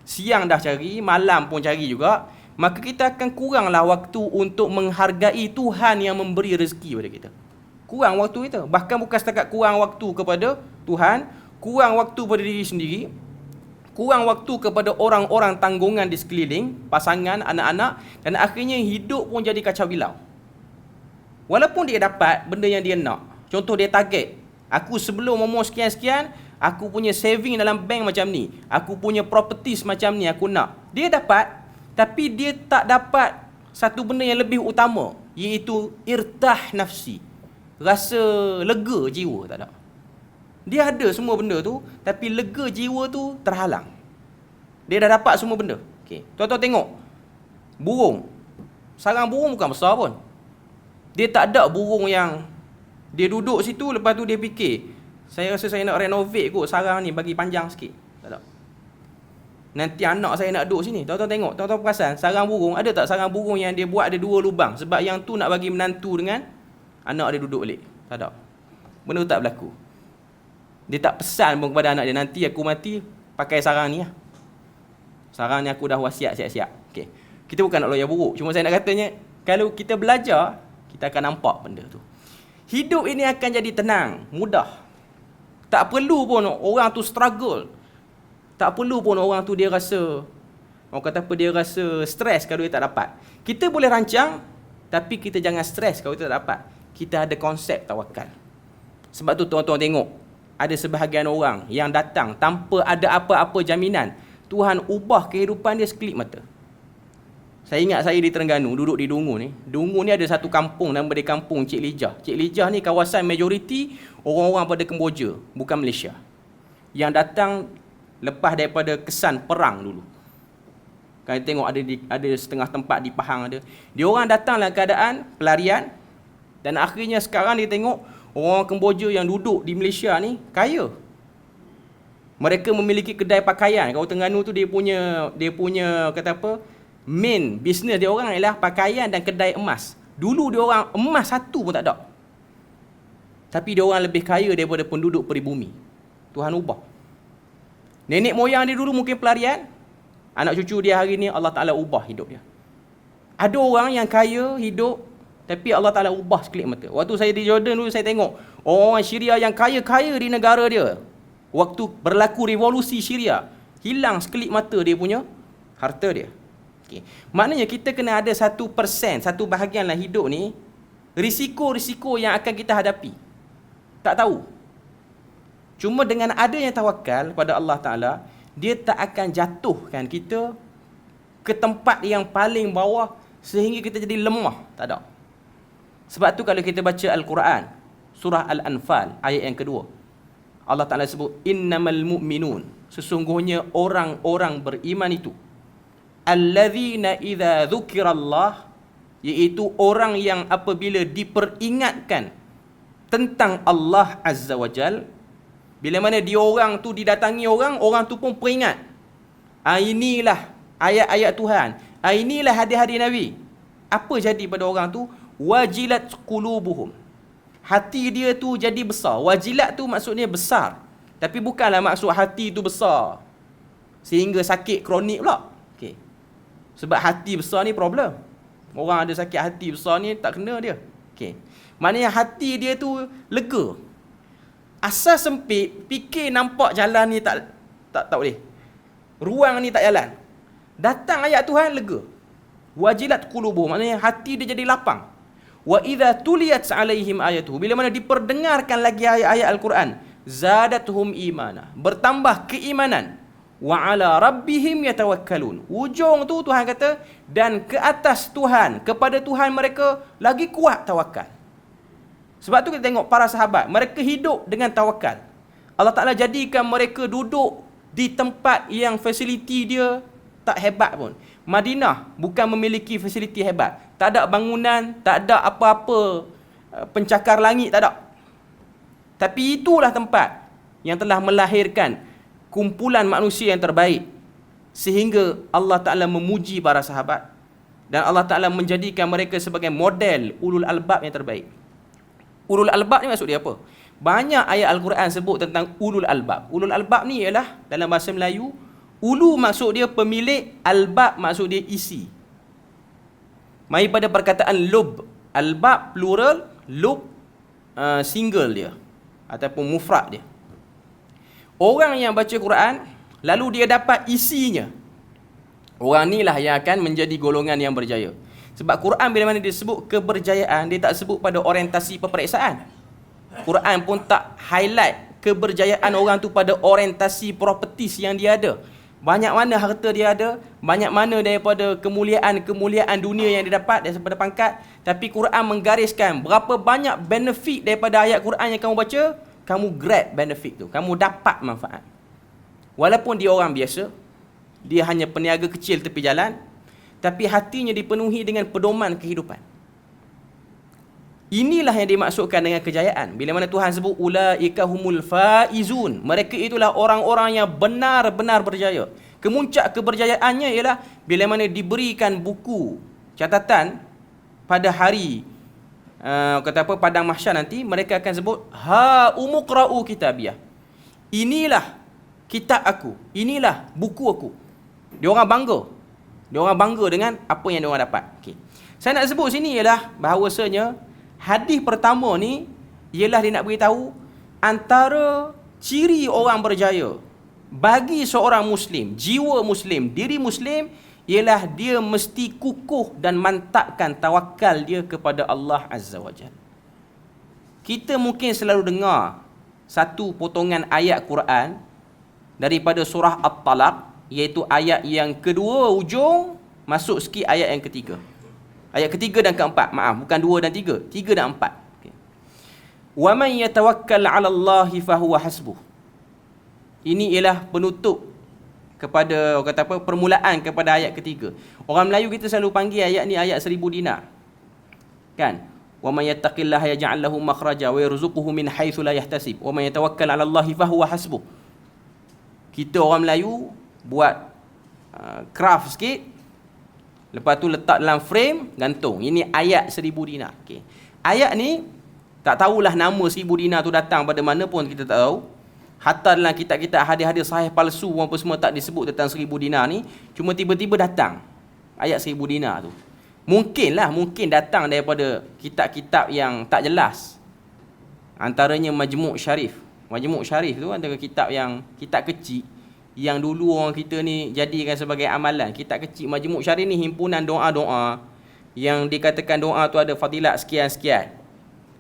siang dah cari, malam pun cari juga, maka kita akan kuranglah waktu untuk menghargai Tuhan yang memberi rezeki pada kita. Kurang waktu kita. Bahkan bukan setakat kurang waktu kepada Tuhan, kurang waktu pada diri sendiri, kurang waktu kepada orang-orang tanggungan di sekeliling, pasangan, anak-anak, dan akhirnya hidup pun jadi kacau bilau. Walaupun dia dapat benda yang dia nak. Contoh dia target, aku sebelum umur sekian-sekian, aku punya saving dalam bank macam ni, aku punya properties macam ni aku nak. Dia dapat, tapi dia tak dapat satu benda yang lebih utama, iaitu irtah nafsi. Rasa lega jiwa tak ada. Dia ada semua benda tu, tapi lega jiwa tu terhalang. Dia dah dapat semua benda. Okay. Tuan-tuan tengok, burung. Sarang burung bukan besar pun. Dia tak ada burung yang dia duduk situ, lepas tu dia fikir, saya rasa saya nak renovate kot sarang ni, bagi panjang sikit. Tak ada. Nanti anak saya nak duduk sini. Tuan-tuan tengok, tuan-tuan perasan, sarang burung, ada tak sarang burung yang dia buat ada 2 lubang? Sebab yang tu nak bagi menantu dengan anak dia duduk balik. Tak ada. Benda tak berlaku. Dia tak pesan pun kepada anak dia, nanti aku mati pakai sarang ni lah. Sarang ni aku dah wasiat siap-siap. Okay. Kita bukan nak loya buruk. Cuma saya nak katanya, kalau kita belajar, kita akan nampak benda tu. Hidup ini akan jadi tenang, mudah. Tak perlu pun orang tu struggle. Tak perlu pun orang tu dia rasa, orang kata apa, dia rasa stres kalau dia tak dapat. Kita boleh rancang, tapi kita jangan stres kalau kita tak dapat. Kita ada konsep tawakal. Sebab tu tuan-tuan tengok, ada sebahagian orang yang datang tanpa ada apa-apa jaminan. Tuhan ubah kehidupan dia sekelip mata. Saya ingat saya di Terengganu, duduk di Dungu ni. Dungu ni ada satu kampung, nama dia kampung Cik Lijah. Cik Lijah ni kawasan majoriti orang-orang pada Kemboja, bukan Malaysia. Yang datang lepas daripada kesan perang dulu. Kan tengok ada setengah tempat di Pahang ada. Dia orang datang dalam keadaan pelarian, dan akhirnya sekarang dia tengok orang Kemboja yang duduk di Malaysia ni kaya. Mereka memiliki kedai pakaian. Kalau Terengganu tu dia punya kata apa? Main business dia orang ialah pakaian dan kedai emas. Dulu dia orang emas satu pun tak ada. Tapi dia orang lebih kaya daripada penduduk peribumi. Tuhan ubah. Nenek moyang dia dulu mungkin pelarian, anak cucu dia hari ni Allah Ta'ala ubah hidup dia. Ada orang yang kaya hidup, tapi Allah Ta'ala ubah sekelip mata. Waktu saya di Jordan dulu, saya tengok orang Syria yang kaya-kaya di negara dia. Waktu berlaku revolusi Syria, hilang sekelip mata dia punya harta dia. Okay. Maknanya kita kena ada 1%, satu bahagian dalam hidup ni, risiko-risiko yang akan kita hadapi. Tak tahu. Cuma dengan adanya tawakal pada Allah Ta'ala, dia tak akan jatuhkan kita ke tempat yang paling bawah sehingga kita jadi lemah. Tak ada. Sebab tu kalau kita baca Al-Quran, surah Al-Anfal, ayat yang kedua, Allah Ta'ala sebut, innamal mu'minun, sesungguhnya orang-orang beriman itu, allazina idza dzukirallah, iaitu orang yang apabila diperingatkan tentang Allah Azza wa Jal, bila mana dia orang tu didatangi orang tu pun peringat. Inilah ayat-ayat Tuhan. Inilah hadis-hadis Nabi. Apa jadi pada orang tu? Wajilat qulubuhum. Hati dia tu jadi besar. Wajilat tu maksudnya besar. Tapi bukanlah maksud hati tu besar sehingga sakit kronik pula. Okay. Sebab hati besar ni problem. Orang ada sakit hati besar ni tak kena dia. Okay. Maknanya hati dia tu lega. Asas sempit, fikir nampak jalan ni tak boleh. Ruang ni tak jalan. Datang ayat Tuhan, lega. Wajilat qulubuhum, maknanya hati dia jadi lapang. Wa idza tuliyat alaihim ayatuhu, bila mana diperdengarkan lagi ayat-ayat Al-Quran, zadatuhum imana, bertambah keimanan. Wa ala rabbihim yatawakkalun. Ujung tu Tuhan kata, dan ke atas Tuhan, kepada Tuhan mereka lagi kuat tawakal. Sebab tu kita tengok para sahabat, mereka hidup dengan tawakal. Allah Ta'ala jadikan mereka duduk di tempat yang fasiliti dia tak hebat pun. Madinah bukan memiliki fasiliti hebat. Tak ada bangunan, tak ada apa-apa pencakar langit, tak ada. Tapi itulah tempat yang telah melahirkan kumpulan manusia yang terbaik. Sehingga Allah Ta'ala memuji para sahabat. Dan Allah Ta'ala menjadikan mereka sebagai model ulul albab yang terbaik. Ulul albab ni maksud dia apa? Banyak ayat Al-Quran sebut tentang ulul albab. Ulul albab ni ialah dalam bahasa Melayu, ulu maksud dia pemilik, albab maksud dia isi. Mari pada perkataan lub. Albab plural, lub single dia ataupun mufrad dia. Orang yang baca Quran lalu dia dapat isinya, orang inilah yang akan menjadi golongan yang berjaya. Sebab Quran bila mana dia sebut keberjayaan, dia tak sebut pada orientasi peperiksaan. Quran pun tak highlight keberjayaan orang tu pada orientasi properties yang dia ada. Banyak mana harta dia ada, banyak mana daripada kemuliaan dunia yang dia dapat daripada pangkat. Tapi Quran menggariskan berapa banyak benefit daripada ayat Quran yang kamu baca, kamu grab benefit tu, kamu dapat manfaat. Walaupun dia orang biasa, dia hanya peniaga kecil tepi jalan, tapi hatinya dipenuhi dengan pedoman kehidupan. Inilah yang dimaksudkan dengan kejayaan. Bila mana Tuhan sebut ulaika humul faizun, mereka itulah orang-orang yang benar-benar berjaya. Kemuncak keberjayaannya ialah bila mana diberikan buku catatan pada hari padang mahsyar nanti, mereka akan sebut ha umuqra'u kitabiyah. Inilah kitab aku, inilah buku aku. Dia orang bangga. Dia orang bangga dengan apa yang dia orang dapat. Okey. Saya nak sebut sini ialah bahawasanya hadis pertama ni ialah dia nak beritahu antara ciri orang berjaya bagi seorang Muslim, jiwa Muslim, diri Muslim, ialah dia mesti kukuh dan mantapkan tawakal dia kepada Allah Azza wa Jalla. Kita mungkin selalu dengar satu potongan ayat Quran daripada surah At-Talaq, iaitu ayat yang kedua ujung masuk sikit ayat yang ketiga. Ayat ketiga dan keempat, maaf, bukan dua dan tiga, tiga dan empat. Wa man yatawakkal 'ala Allahi fahuwa hasbuh. Ini ialah penutup kepada permulaan kepada ayat ketiga. Orang Melayu kita selalu panggil ayat ni ayat 1000 dinar. Kan? Wa may yattaqillaha yaj'al lahu makhraja wa yarzuquhu min haitsu la yahtasib. Wa may yatawakkal 'ala Allahi fahuwa hasbuh. Kita orang Melayu buat craft sikit, lepas tu letak dalam frame, gantung. Ini ayat 1000 dinar. Okey. Ayat ni tak tahulah nama 1000 dinar tu datang pada mana pun kita tak tahu. Hatta dalam kitab-kitab hadis-hadis sahih palsu apa semua tak disebut tentang 1000 dinar ni, cuma tiba-tiba datang ayat 1000 dinar tu. Mungkin datang daripada kitab-kitab yang tak jelas. Antaranya Majmu' Syarif. Majmu' Syarif tu antara kitab kecil yang dulu orang kita ni jadikan sebagai amalan. Kitab kecil Majmu' Syarif ni himpunan doa-doa yang dikatakan doa tu ada fadilat sekian-sekian.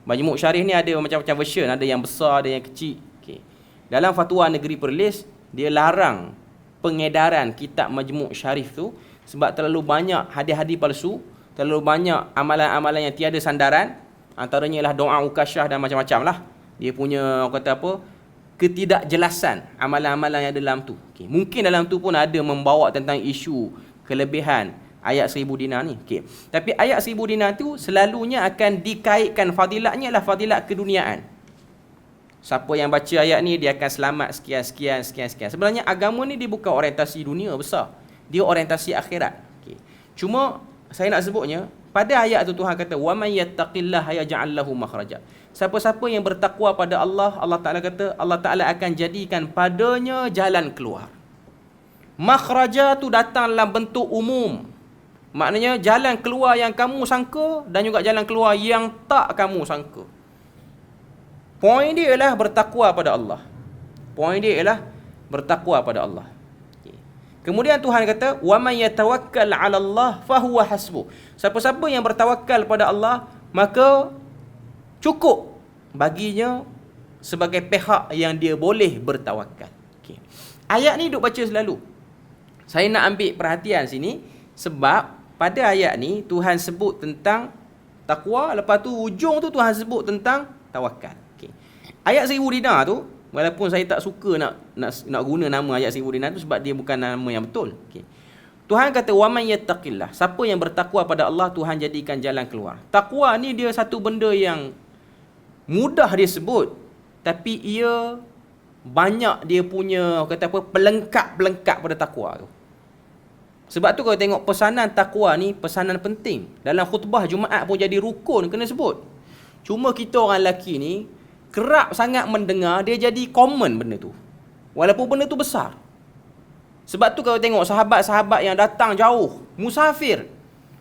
Majmu' Syarif ni ada macam-macam version, ada yang besar, ada yang kecil. Dalam fatwa negeri Perlis, dia larang pengedaran kitab Majmu' Syarif tu sebab terlalu banyak hadis-hadis palsu, terlalu banyak amalan-amalan yang tiada sandaran, antaranya ialah doa ukasyah dan macam-macam lah. Dia punya ketidakjelasan amalan-amalan yang ada dalam tu. Okay. Mungkin dalam tu pun ada membawa tentang isu kelebihan ayat 1000 dinar ni. Okay. Tapi ayat 1000 dinar tu selalunya akan dikaitkan fadilatnya adalah fadilat keduniaan. Siapa yang baca ayat ni dia akan selamat sekian. Sebenarnya agama ni dia bukan orientasi dunia besar. Dia orientasi akhirat. Okay. Cuma saya nak sebutnya pada ayat tu Tuhan kata wa may yattaqillaha yaj'al lahu makhraja. Siapa-siapa yang bertakwa pada Allah, Allah Taala kata Allah Taala akan jadikan padanya jalan keluar. Makhraja tu datang dalam bentuk umum. Maknanya jalan keluar yang kamu sangka dan juga jalan keluar yang tak kamu sangka. Poin dia ialah bertakwa pada Allah. Poin dia ialah bertakwa pada Allah. Okay. Kemudian Tuhan kata, "Wa may yatawakkal 'ala Allah fahuwa hasbuh." Siapa-siapa yang bertawakal pada Allah, maka cukup baginya sebagai pihak yang dia boleh bertawakal. Okay. Ayat ni duk baca selalu. Saya nak ambil perhatian sini sebab pada ayat ni Tuhan sebut tentang takwa, lepas tu ujung tu Tuhan sebut tentang tawakal. Ayat 1000 dinar tu, walaupun saya tak suka nak guna nama ayat 1000 dinar tu sebab dia bukan nama yang betul. Okay. Tuhan kata wa man yattaqillah. Siapa yang bertakwa pada Allah, Tuhan jadikan jalan keluar. Takwa ni dia satu benda yang mudah dia sebut, tapi ia banyak dia punya pelengkap pada takwa tu. Sebab tu kalau tengok pesanan takwa ni pesanan penting. Dalam khutbah Jumaat pun jadi rukun kena sebut. Cuma kita orang lelaki ni kerap sangat mendengar, dia jadi common benda tu. Walaupun benda tu besar. Sebab tu kalau tengok sahabat-sahabat yang datang jauh, musafir,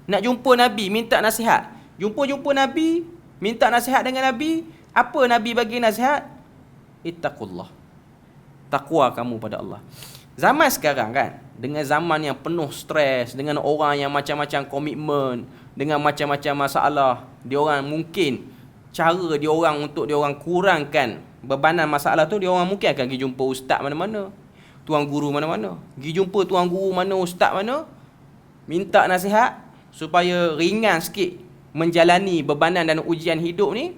nak jumpa Nabi, minta nasihat. Jumpa Nabi, minta nasihat dengan Nabi. Apa Nabi bagi nasihat? Ittaqullah. Takwa kamu pada Allah. Zaman sekarang kan, dengan zaman yang penuh stres, dengan orang yang macam-macam komitmen, dengan macam-macam masalah, dia orang mungkin cara dia orang untuk dia orang kurangkan bebanan masalah tu, dia orang mungkin akan pergi jumpa ustaz mana-mana, tuan guru mana-mana, pergi jumpa tuan guru mana, ustaz mana, minta nasihat supaya ringan sikit menjalani bebanan dan ujian hidup ni.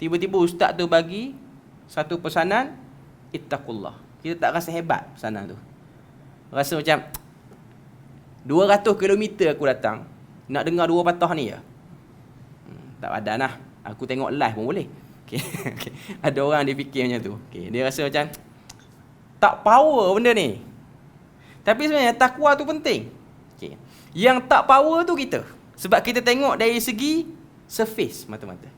Tiba-tiba ustaz tu bagi satu pesanan, ittaqullah. Kita tak rasa hebat pesanan tu, rasa macam 200 km aku datang nak dengar dua patah ni ya. Tak padan lah. Aku tengok live pun boleh. Okay. Okay. Ada orang dia fikir macam tu. Okay. Dia rasa macam tak power benda ni. Tapi sebenarnya takwa tu penting. Okay. Yang tak power tu kita. Sebab kita tengok dari segi surface mata-mata.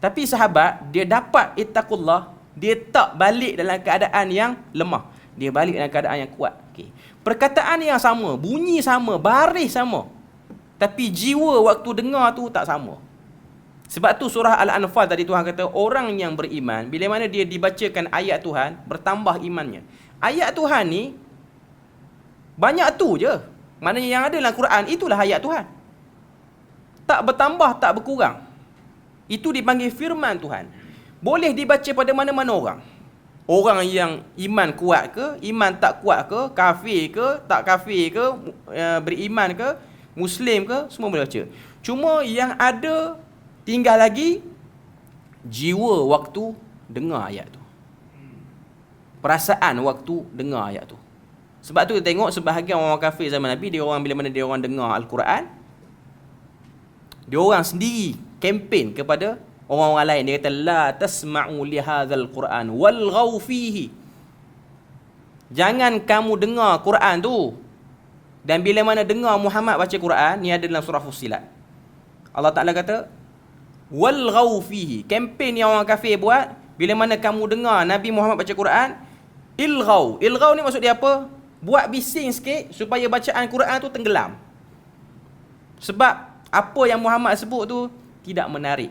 Tapi sahabat, dia dapat ittaqullah, dia tak balik dalam keadaan yang lemah. Dia balik dalam keadaan yang kuat. Okay. Perkataan yang sama, bunyi sama, baris sama. Tapi jiwa waktu dengar tu tak sama. Sebab tu surah Al-Anfal tadi Tuhan kata, orang yang beriman, bila mana dia dibacakan ayat Tuhan, bertambah imannya. Ayat Tuhan ni, banyak tu je. Maknanya yang ada dalam Quran, itulah ayat Tuhan. Tak bertambah, tak berkurang. Itu dipanggil firman Tuhan. Boleh dibaca pada mana-mana orang. Orang yang iman kuat ke, iman tak kuat ke, kafir ke, tak kafir ke, beriman ke, Muslim ke, semua boleh baca. Cuma yang ada tinggal lagi jiwa waktu dengar ayat tu. Perasaan waktu dengar ayat tu. Sebab tu kita tengok sebahagian orang kafir zaman Nabi, dia orang bila mana dia orang dengar Al-Quran, dia orang sendiri kempen kepada orang-orang lain. Dia kata la tasma'u li hadzal Quran walghaw fihi. Jangan kamu dengar Quran tu. Dan bila mana dengar Muhammad baca Quran, ni ada dalam surah Fussilat. Allah Taala kata walghaw fihi. Kempen yang orang kafir buat, bila mana kamu dengar Nabi Muhammad baca Quran, ilghaw. Ilghaw ni maksud dia apa? Buat bising sikit supaya bacaan Quran tu tenggelam. Sebab apa yang Muhammad sebut tu tidak menarik.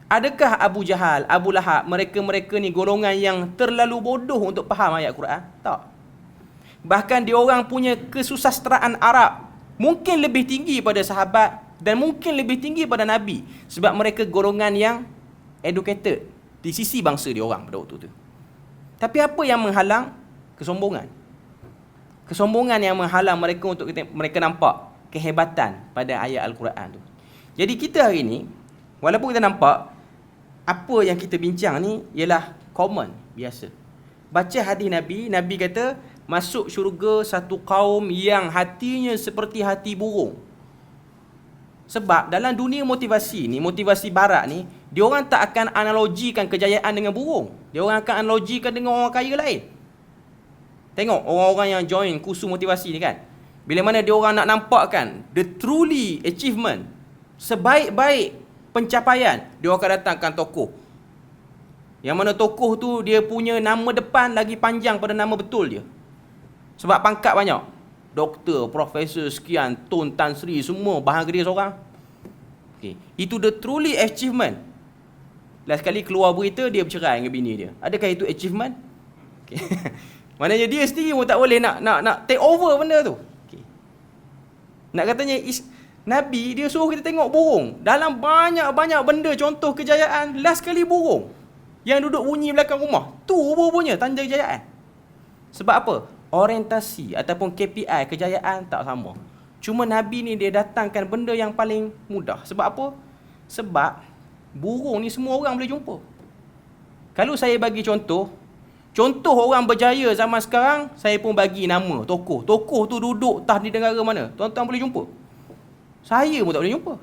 Adakah Abu Jahal, Abu Lahab, mereka-mereka ni golongan yang terlalu bodoh untuk faham ayat Quran? Tak. Bahkan diorang punya kesusasteraan Arab mungkin lebih tinggi pada sahabat dan mungkin lebih tinggi pada Nabi. Sebab mereka golongan yang educated di sisi bangsa diorang pada waktu tu. Tapi apa yang menghalang? Kesombongan. Kesombongan yang menghalang mereka untuk mereka nampak kehebatan pada ayat Al-Quran tu. Jadi kita hari ni, walaupun kita nampak apa yang kita bincang ni ialah common, biasa. Baca hadis Nabi, Nabi kata masuk syurga satu kaum yang hatinya seperti hati burung. Sebab dalam dunia motivasi ni, motivasi barat ni, dia orang tak akan analogikan kejayaan dengan burung. Dia orang akan analogikan dengan orang kaya lain. Tengok orang-orang yang join kursus motivasi ni kan. Bila mana dia orang nak nampakkan the truly achievement, sebaik-baik pencapaian, dia akan datangkan tokoh. Yang mana tokoh tu dia punya nama depan lagi panjang pada nama betul dia. Sebab pangkat banyak. Doktor, profesor sekian, Tun Tan Sri, semua bahagia dia seorang. Okay. Itu the truly achievement. Last kali keluar berita dia bercerai dengan bini dia. Adakah itu achievement? Okay. Maknanya dia sendiri pun tak boleh nak take over benda tu. Okay. Nak katanya Nabi dia suruh kita tengok burung. Dalam banyak-banyak benda contoh kejayaan, last kali burung yang duduk bunyi belakang rumah. Tu rupa-rupanya tanda kejayaan. Sebab apa? Orientasi ataupun KPI kejayaan tak sama. Cuma Nabi ni dia datangkan benda yang paling mudah. Sebab apa? Sebab burung ni semua orang boleh jumpa. Kalau saya bagi contoh orang berjaya zaman sekarang, saya pun bagi nama tokoh. Tokoh tu duduk tah di negara mana? Tuan-tuan boleh jumpa? Saya pun tak boleh jumpa.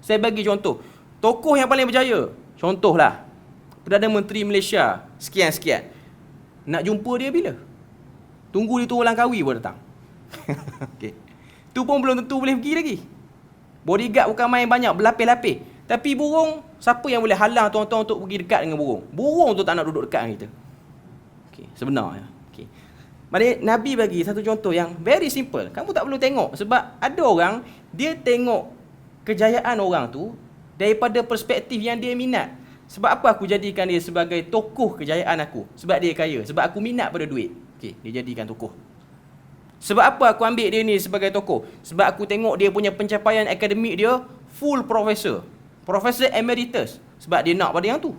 Saya bagi contoh. Tokoh yang paling berjaya, contohlah Perdana Menteri Malaysia, sekian-sekian. Nak jumpa dia bila? Tunggu dia turun Langkawi baru datang. Okay. Tu pun belum tentu boleh pergi lagi. Bodyguard bukan main banyak, berlapis-lapis. Tapi burung, siapa yang boleh halang tuan-tuan untuk pergi dekat dengan burung? Burung tu tak nak duduk dekat dengan kita. Okay, sebenarnya. Okay. Maksudnya Nabi bagi satu contoh yang very simple. Kamu tak perlu tengok. Sebab ada orang, dia tengok kejayaan orang tu daripada perspektif yang dia minat. Sebab apa aku jadikan dia sebagai tokoh kejayaan aku? Sebab dia kaya. Sebab aku minat pada duit. Okay, dia jadikan tokoh. Sebab apa aku ambil dia ni sebagai tokoh? Sebab aku tengok dia punya pencapaian akademik dia full profesor. Profesor emeritus. Sebab dia nak pada yang tu.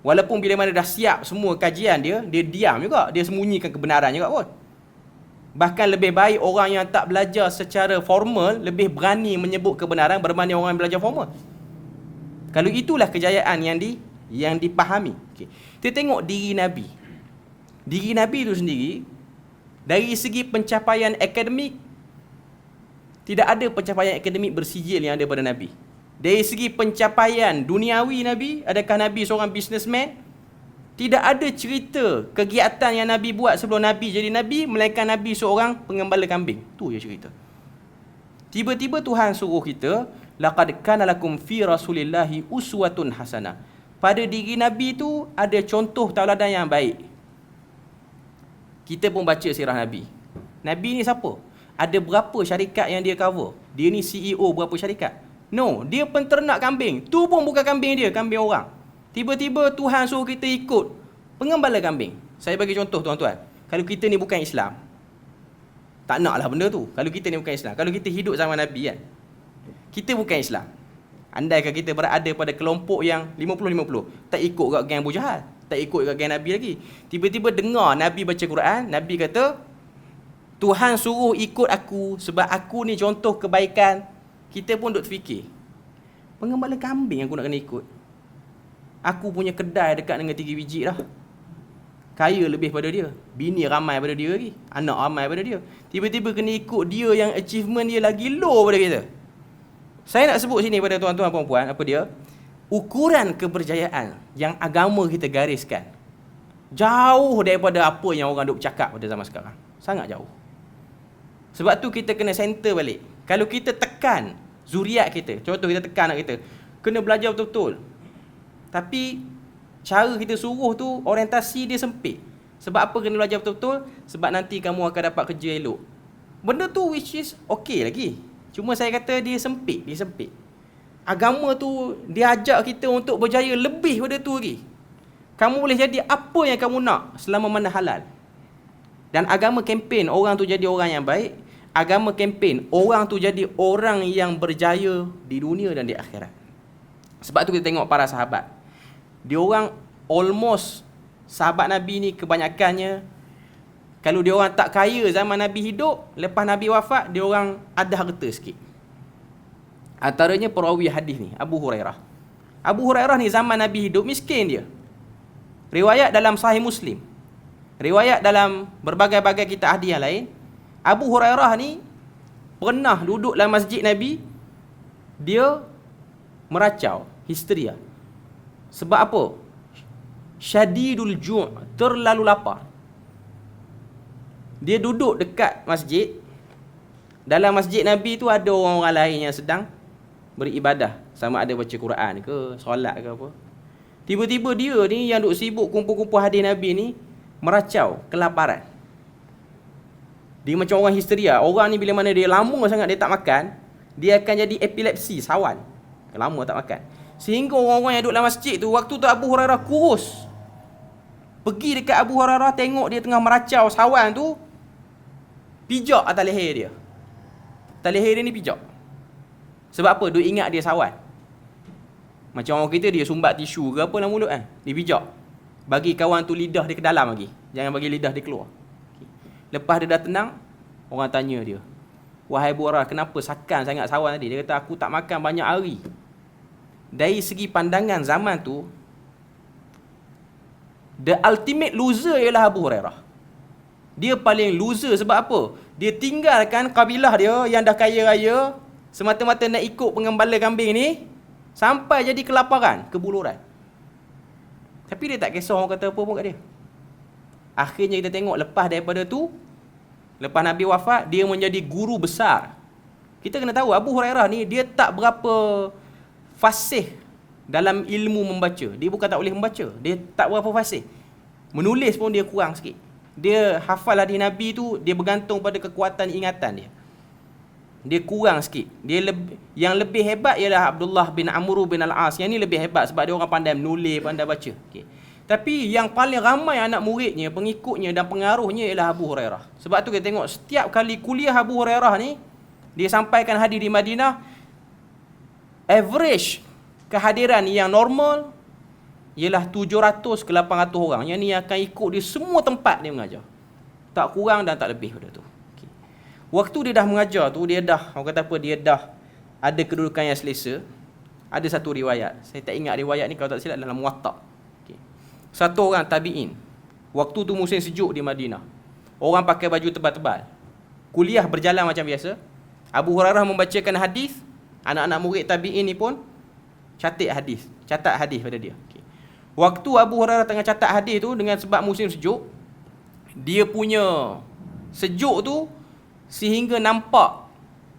Walaupun bila mana dah siap semua kajian dia, dia diam juga. Dia sembunyikan kebenaran juga pun. Bahkan lebih baik orang yang tak belajar secara formal lebih berani menyebut kebenaran berbanding orang yang belajar formal. Kalau itulah kejayaan yang dipahami. Okay. Kita tengok diri Nabi. Diri Nabi itu sendiri, dari segi pencapaian akademik, tidak ada pencapaian akademik bersijil yang ada pada Nabi. Dari segi pencapaian duniawi Nabi, adakah Nabi seorang businessman? Tidak ada cerita kegiatan yang Nabi buat sebelum Nabi jadi Nabi, melainkan Nabi seorang pengembala kambing. Tu je cerita. Tiba-tiba Tuhan suruh kita, laqad kana lakum fi rasulillahi uswatun hasanah. Pada diri Nabi tu ada contoh tauladan yang baik. Kita pun baca sirah Nabi. Nabi ni siapa? Ada berapa syarikat yang dia cover? Dia ni CEO berapa syarikat? No, dia penternak kambing. Tu pun bukan kambing dia, kambing orang. Tiba-tiba Tuhan suruh kita ikut pengembala kambing. Saya bagi contoh tuan-tuan. Kalau kita ni bukan Islam, tak naklah benda tu. Kalau kita ni bukan Islam, kalau kita hidup zaman Nabi kan, kita bukan Islam. Andaikan kita berada pada kelompok yang 50-50, tak ikut kat geng Abu Jahal, tak ikut kat geng Nabi lagi. Tiba-tiba dengar Nabi baca Quran, Nabi kata, Tuhan suruh ikut aku sebab aku ni contoh kebaikan. Kita pun duk terfikir, pengembala kambing aku nak kena ikut. Aku punya kedai dekat dengan 3 biji dah. Kaya lebih pada dia. Bini ramai pada dia lagi. Anak ramai pada dia. Tiba-tiba kena ikut dia yang achievement dia lagi low pada kita. Saya nak sebut sini pada tuan-tuan puan-puan, apa dia? Ukuran keberjayaan yang agama kita gariskan jauh daripada apa yang orang duk cakap pada zaman sekarang. Sangat jauh. Sebab tu kita kena center balik. Kalau kita tekan zuriat kita, contoh kita tekan anak kita, kena belajar betul-betul. Tapi cara kita suruh tu orientasi dia sempit. Sebab apa kena belajar betul-betul? Sebab nanti kamu akan dapat kerja elok. Benda tu which is okay lagi. Cuma saya kata dia sempit, Agama tu dia ajak kita untuk berjaya lebih pada tu lagi. Kamu boleh jadi apa yang kamu nak selama mana halal. Dan agama kempen orang tu jadi orang yang baik. Agama kempen orang tu jadi orang yang berjaya di dunia dan di akhirat. Sebab tu kita tengok para sahabat. Dia orang almost, sahabat Nabi ni kebanyakannya, kalau dia orang tak kaya zaman Nabi hidup, lepas Nabi wafat, dia orang ada harta sikit. Antaranya perawi hadis ni, Abu Hurairah. Abu Hurairah ni zaman Nabi hidup miskin dia. Riwayat dalam Sahih Muslim, riwayat dalam berbagai-bagai kitab hadis yang lain, Abu Hurairah ni pernah duduk dalam masjid Nabi, dia meracau, histeria. Sebab apa? Syadidul ju', terlalu lapar. Dia duduk dekat masjid. Dalam masjid Nabi tu ada orang-orang lain yang sedang beribadah, sama ada baca Quran ke, solat ke apa. Tiba-tiba dia ni yang duk sibuk kumpul-kumpul hadis Nabi ni meracau kelaparan. Dia macam orang histeria. Orang ni bila mana dia lama sangat dia tak makan, dia akan jadi epilepsi, sawan. Lama tak makan. Sehingga orang-orang yang duduk dalam masjid tu, waktu tu Abu Hurairah kurus. Pergi dekat Abu Hurairah, tengok dia tengah meracau sawan tu, pijak atas leher dia. Atas leher dia ni pijak. Sebab apa? Dia ingat dia sawan. Macam orang kita, dia sumbat tisu ke apa dalam mulut kan, dia pijak. Bagi kawan tu lidah dia ke dalam lagi, jangan bagi lidah dia keluar. Lepas dia dah tenang, orang tanya dia, wahai Abu Hurairah, kenapa sakan sangat sawan tadi? Dia kata, aku tak makan banyak hari. Dari segi pandangan zaman tu, the ultimate loser ialah Abu Hurairah. Dia paling loser sebab apa? Dia tinggalkan kabilah dia yang dah kaya raya, semata-mata nak ikut pengembala kambing ni, sampai jadi kelaparan, kebuluran. Tapi dia tak kisah orang kata apa pun kat dia. Akhirnya kita tengok lepas daripada tu, lepas Nabi wafat, dia menjadi guru besar. Kita kena tahu Abu Hurairah ni dia tak berapa fasih dalam ilmu membaca. Dia bukan tak boleh membaca, dia tak berapa fasih. Menulis pun dia kurang sikit. Dia hafal hadis Nabi tu, dia bergantung pada kekuatan ingatan dia. Dia kurang sikit. Yang lebih hebat ialah Abdullah bin Amr bin Al-As. Yang ni lebih hebat sebab dia orang pandai menulis, pandai baca. Okay. Tapi yang paling ramai anak muridnya, pengikutnya dan pengaruhnya ialah Abu Hurairah. Sebab tu kita tengok setiap kali kuliah Abu Hurairah ni, dia sampaikan hadis di Madinah, average kehadiran yang normal ialah 700 ke 800 orang. Yang ni akan ikut dia semua tempat dia mengajar. Tak kurang dan tak lebih pada tu. Okay. Waktu dia dah mengajar tu, dia dah, orang kata apa, dia dah ada kedudukan yang selesa. Ada satu riwayat, saya tak ingat riwayat ni, kalau tak silap dalam Muwatta'. Satu orang tabi'in, waktu tu musim sejuk di Madinah, orang pakai baju tebal-tebal, kuliah berjalan macam biasa. Abu Hurairah membacakan hadis, anak-anak murid tabi'in ni pun catat hadis pada dia. Okay. Waktu Abu Hurairah tengah catat hadis tu, dengan sebab musim sejuk, dia punya sejuk tu sehingga nampak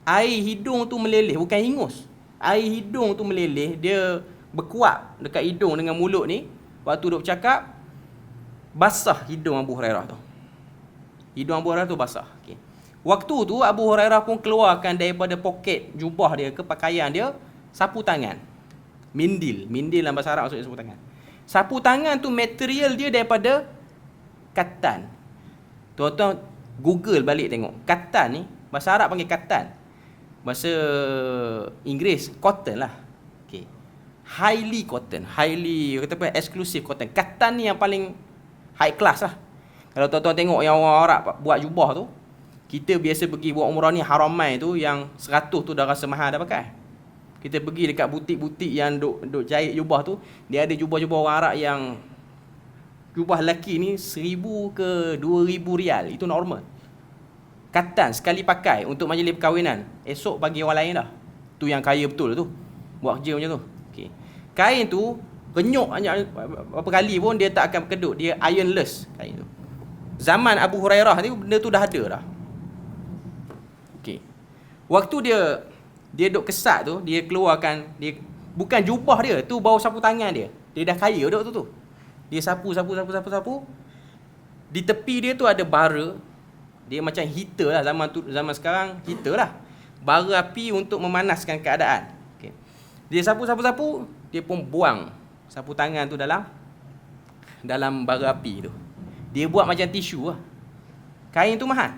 air hidung tu meleleh, bukan hingus. Air hidung tu meleleh, dia berkuap dekat hidung dengan mulut ni. Waktu duk bercakap, basah hidung Abu Hurairah tu. Hidung Abu Hurairah tu basah. Okay. Waktu tu Abu Hurairah pun keluarkan daripada poket jubah dia ke pakaian dia sapu tangan. Mindil dalam bahasa Arab maksudnya sapu tangan. Sapu tangan tu material dia daripada katan. Tuan-tuan Google balik tengok. Katan ni, bahasa Arab panggil katan. Bahasa Inggeris cotton lah. Okay. Highly cotton, kata apa, exclusive cotton. Katan ni yang paling high class lah. Kalau tuan-tuan tengok yang orang Arab buat jubah tu, kita biasa pergi buat umrah ni Haramai tu yang 100 tu dah rasa mahal dah pakai. Kita pergi dekat butik-butik yang duk jahit jubah tu, dia ada jubah-jubah orang Arab yang jubah lelaki ni 1,000 ke 2,000 rial. Itu normal. Katan sekali pakai untuk majlis perkahwinan, esok bagi orang lain dah. Tu yang kaya betul tu, buat kerja macam tu. Okay. Kain tu renyuk berapa kali pun dia tak akan berkedut. Dia ironless kain tu. Zaman Abu Hurairah ni benda tu dah ada dah. Okay. Waktu dia duk kesat tu, dia keluarkan, dia bukan jubah dia, tu bau sapu tangan dia. Dia dah kaya dah tu. Dia sapu. Di tepi dia tu ada bara. Dia macam heater lah, zaman sekarang heater lah. Bara api untuk memanaskan keadaan. Okay. Dia sapu, dia pun buang sapu tangan tu dalam bara api tu. Dia buat macam tisu lah. Kain tu mahal.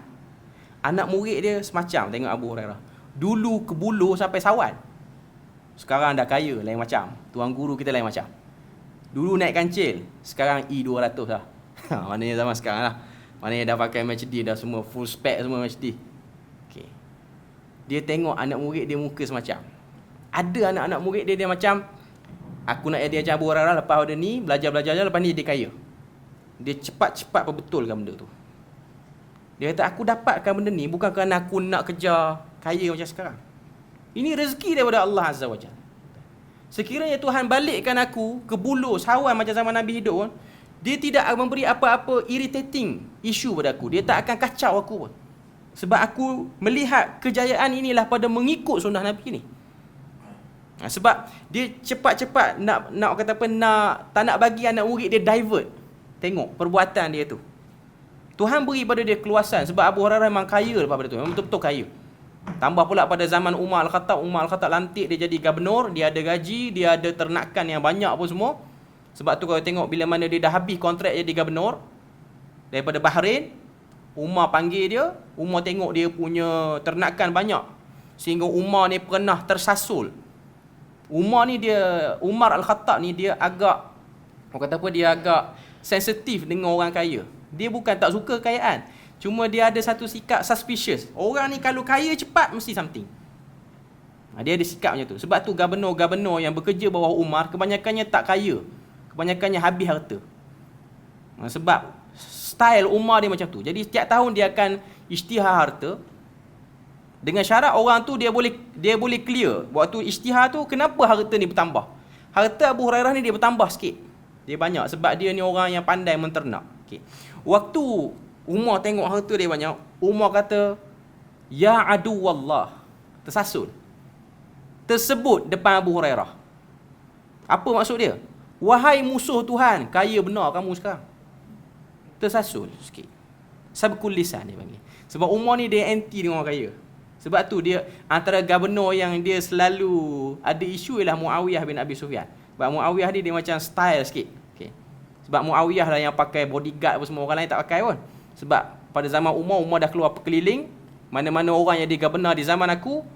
Anak murid dia semacam tengok Abu Hurairah. Dulu kebuluh sampai sawan. Sekarang dah kaya, lain macam. Tuan guru kita lain macam. Dulu naik kancil, sekarang E200 lah. Maknanya zaman sekarang lah. Maknanya dah pakai Mercedes, dah semua full spec semua Mercedes. Okay. Dia tengok anak murid dia muka semacam. Ada anak-anak murid dia macam, aku nak dia macam Abu Hurairah, lepas ada ni, belajar, lepas ni dia kaya. Dia cepat-cepat perbetulkan benda tu. Dia kata, aku dapatkan benda ni bukan kerana aku nak kejar kaya macam sekarang. Ini rezeki daripada Allah Azza wa Jalla. Sekiranya Tuhan balikkan aku ke buluh sawan macam zaman Nabi hidup pun, dia tidak akan memberi apa-apa irritating isu pada aku. Dia tak akan kacau aku pun. Sebab aku melihat kejayaan inilah pada mengikut sunnah Nabi ni. Sebab dia cepat-cepat nak kata apa, tak nak bagi anak murid dia divert. Tengok perbuatan dia tu. Tuhan beri pada dia keluasan sebab Abu Hurairah memang kaya lepas pada tu. Memang betul-betul kaya. Tambah pula pada zaman Umar Al-Khattab lantik dia jadi gubernur, dia ada gaji, dia ada ternakan yang banyak pun semua. Sebab tu kalau tengok bila mana dia dah habis kontrak jadi gubernur daripada Bahrain, Umar panggil dia, Umar tengok dia punya ternakan banyak. Sehingga Umar ni pernah tersasul. Umar Al-Khattab ni dia agak, orang kata apa, dia agak sensitif dengan orang kaya. Dia bukan tak suka kekayaan, cuma dia ada satu sikap suspicious. Orang ni kalau kaya cepat mesti something. Dia ada sikap macam tu. Sebab tu gubernur-gubernur yang bekerja bawah Umar kebanyakannya tak kaya. Kebanyakannya habis harta. Sebab style Umar dia macam tu. Jadi setiap tahun dia akan isytihar harta. Dengan syarat orang tu dia boleh clear. Waktu isytihar tu kenapa harta ni bertambah? Harta Abu Hurairah ni dia bertambah sikit. Dia banyak sebab dia ni orang yang pandai menternak. Okay. Waktu Umar tengok harta dia banyak, Umar kata, ya adu wallah. Tersasul. Tersebut depan Abu Hurairah. Apa maksud dia? Wahai musuh Tuhan, kaya benar kamu sekarang. Tersasul sikit. Sabkul lisan dia panggil. Sebab Umar ni dia anti dengan orang kaya. Sebab tu dia antara gubernur yang dia selalu ada isu ialah Muawiyah bin Abi Sufyan. Sebab Muawiyah ni dia macam style sikit. Okay. Sebab Muawiyah lah yang pakai bodyguard apa semua, orang lain tak pakai pun. Sebab pada zaman Umar dah keluar berkeliling, mana-mana orang yang dia gubernur di zaman aku,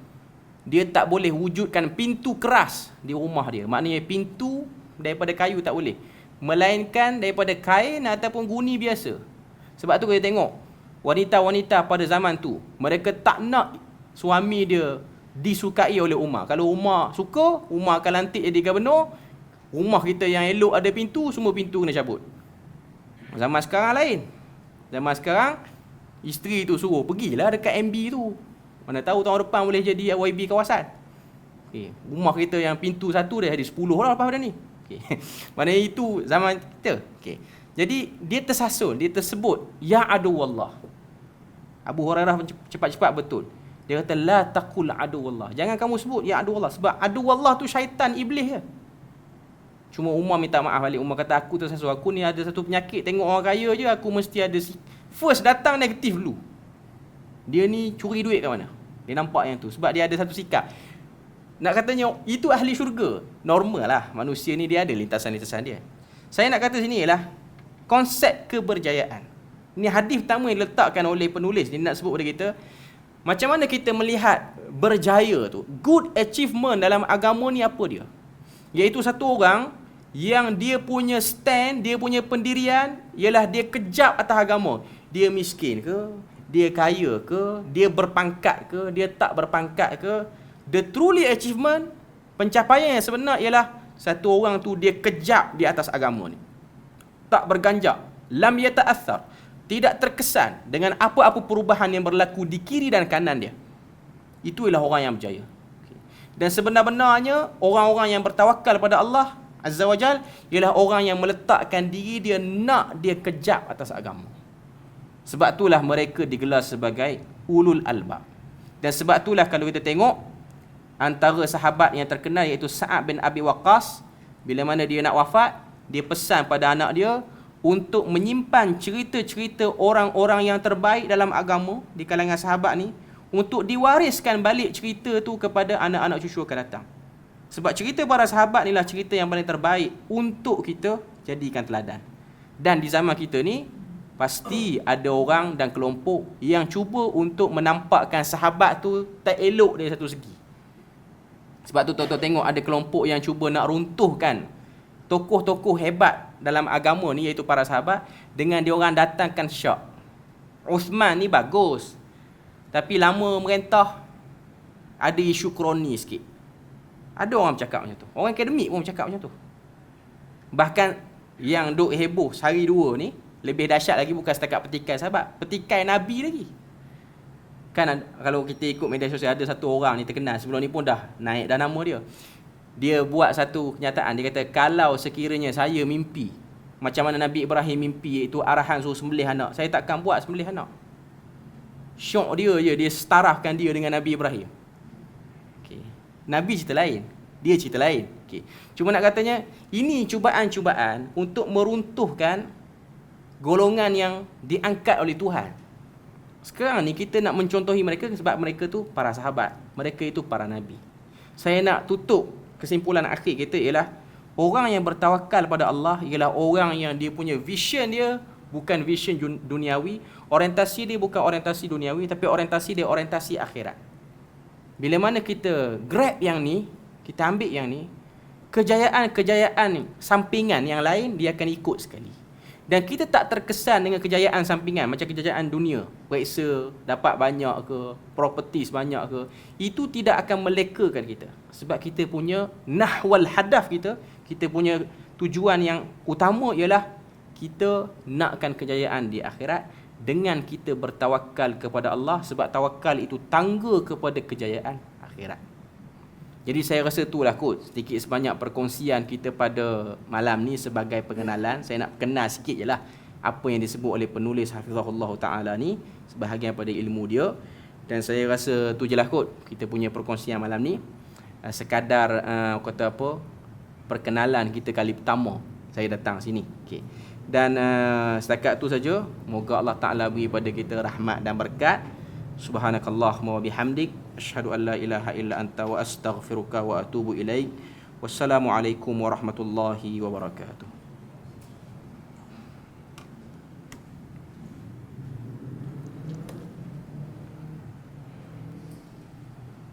dia tak boleh wujudkan pintu keras di rumah dia. Maknanya pintu daripada kayu tak boleh, melainkan daripada kain ataupun guni biasa. Sebab tu kita tengok wanita-wanita pada zaman tu, mereka tak nak suami dia disukai oleh Umar. Kalau Umar suka, Umar akan lantik jadi gubernur. Rumah kita yang elok ada pintu, semua pintu kena cabut. Zaman sekarang lain. Zaman sekarang isteri tu suruh pergilah dekat MB tu, mana tahu tahun depan boleh jadi YB kawasan. Okay. Rumah kereta yang pintu satu dia ada 10 lah lepas pada ni. Okay. Maknanya itu zaman kita. Okay. Jadi dia tersasul, dia tersebut ya aduwallah. Abu Hurairah cepat-cepat betul. Dia kata la taqul aduwallah. Jangan kamu sebut ya aduwallah sebab aduwallah tu syaitan, iblis je. Cuma Umar minta maaf balik. Umar kata aku tersasul. Aku ni ada satu penyakit, tengok orang kaya je aku mesti ada first datang negatif dulu. Dia ni curi duit kat mana? Dia nampak yang tu sebab dia ada satu sikap. Nak katanya itu ahli syurga. Normal lah manusia ni dia ada lintasan-lintasan dia. Saya nak kata sini ialah konsep keberjayaan. Ini hadis pertama yang diletakkan oleh penulis. Dia nak sebut kepada kita macam mana kita melihat berjaya tu. Good achievement dalam agama ni apa dia? Iaitu satu orang yang dia punya stand, dia punya pendirian ialah dia kejap atas agama. Dia miskin ke? Dia kaya ke? Dia berpangkat ke? Dia tak berpangkat ke? The truly achievement, pencapaian yang sebenar ialah satu orang tu dia kejap di atas agama ni. Tak berganjak. Lam yata'athar. Tidak terkesan dengan apa-apa perubahan yang berlaku di kiri dan kanan dia. Itu ialah orang yang berjaya. Dan sebenar-benarnya orang-orang yang bertawakal pada Allah Azza wa Jal ialah orang yang meletakkan diri dia nak dia kejap atas agama. Sebab itulah mereka digelar sebagai ulul albab. Dan sebab itulah kalau kita tengok antara sahabat yang terkenal iaitu Sa'ad bin Abi Waqqas, bila mana dia nak wafat, dia pesan pada anak dia untuk menyimpan cerita-cerita orang-orang yang terbaik dalam agama di kalangan sahabat ni untuk diwariskan balik cerita tu kepada anak-anak cucu akan datang. Sebab cerita para sahabat ni lah cerita yang paling terbaik untuk kita jadikan teladan. Dan di zaman kita ni pasti ada orang dan kelompok yang cuba untuk menampakkan sahabat tu tak elok dari satu segi. Sebab tu tuan-tuan tengok ada kelompok yang cuba nak runtuhkan tokoh-tokoh hebat dalam agama ni iaitu para sahabat dengan diorang datangkan syak. Uthman ni bagus. Tapi lama merintah ada isu kroni sikit. Ada orang bercakap macam tu. Orang akademik pun bercakap macam tu. Bahkan yang duk heboh sehari dua ni lebih dahsyat lagi bukan setakat petikai sahabat, petikai Nabi lagi. Kan kalau kita ikut media sosial ada satu orang ni terkenal sebelum ni pun dah naik dah nama dia. Dia buat satu kenyataan, dia kata kalau sekiranya saya mimpi macam mana Nabi Ibrahim mimpi iaitu arahan suruh sembelih anak, saya takkan buat sembelih anak. Syok dia je, dia setarafkan dia dengan Nabi Ibrahim. Okay. Nabi cerita lain, dia cerita lain. Okay. Cuma nak katanya ini cubaan-cubaan untuk meruntuhkan golongan yang diangkat oleh Tuhan. Sekarang ni kita nak mencontohi mereka sebab mereka tu para sahabat. Mereka itu para nabi. Saya nak tutup kesimpulan akhir kita ialah orang yang bertawakal pada Allah ialah orang yang dia punya vision dia bukan vision duniawi. Orientasi dia bukan orientasi duniawi tapi orientasi dia orientasi akhirat. Bila mana kita grab yang ni, kita ambil yang ni, kejayaan-kejayaan sampingan yang lain dia akan ikut sekali. Dan kita tak terkesan dengan kejayaan sampingan macam kejayaan dunia, periksa dapat banyak ke, properties banyak ke, itu tidak akan melekakan kita. Sebab kita punya nahwal hadaf kita punya tujuan yang utama ialah kita nakkan kejayaan di akhirat dengan kita bertawakal kepada Allah sebab tawakal itu tangga kepada kejayaan akhirat. Jadi saya rasa itulah kot sedikit sebanyak perkongsian kita pada malam ni sebagai pengenalan. Saya nak kenal sikit je lah apa yang disebut oleh penulis Hafizahullah Ta'ala ni sebahagian pada ilmu dia. Dan saya rasa tu je lah kot kita punya perkongsian malam ni. Sekadar kata apa, perkenalan kita kali pertama saya datang sini. Okay. Dan setakat tu saja. Moga Allah Ta'ala beri pada kita rahmat dan berkat. Subhanakallahumma wa bihamdik asyhadu an la ilaha illa anta wa astaghfiruka wa atubu ilaik. Wassalamualaikum warahmatullahi wabarakatuh.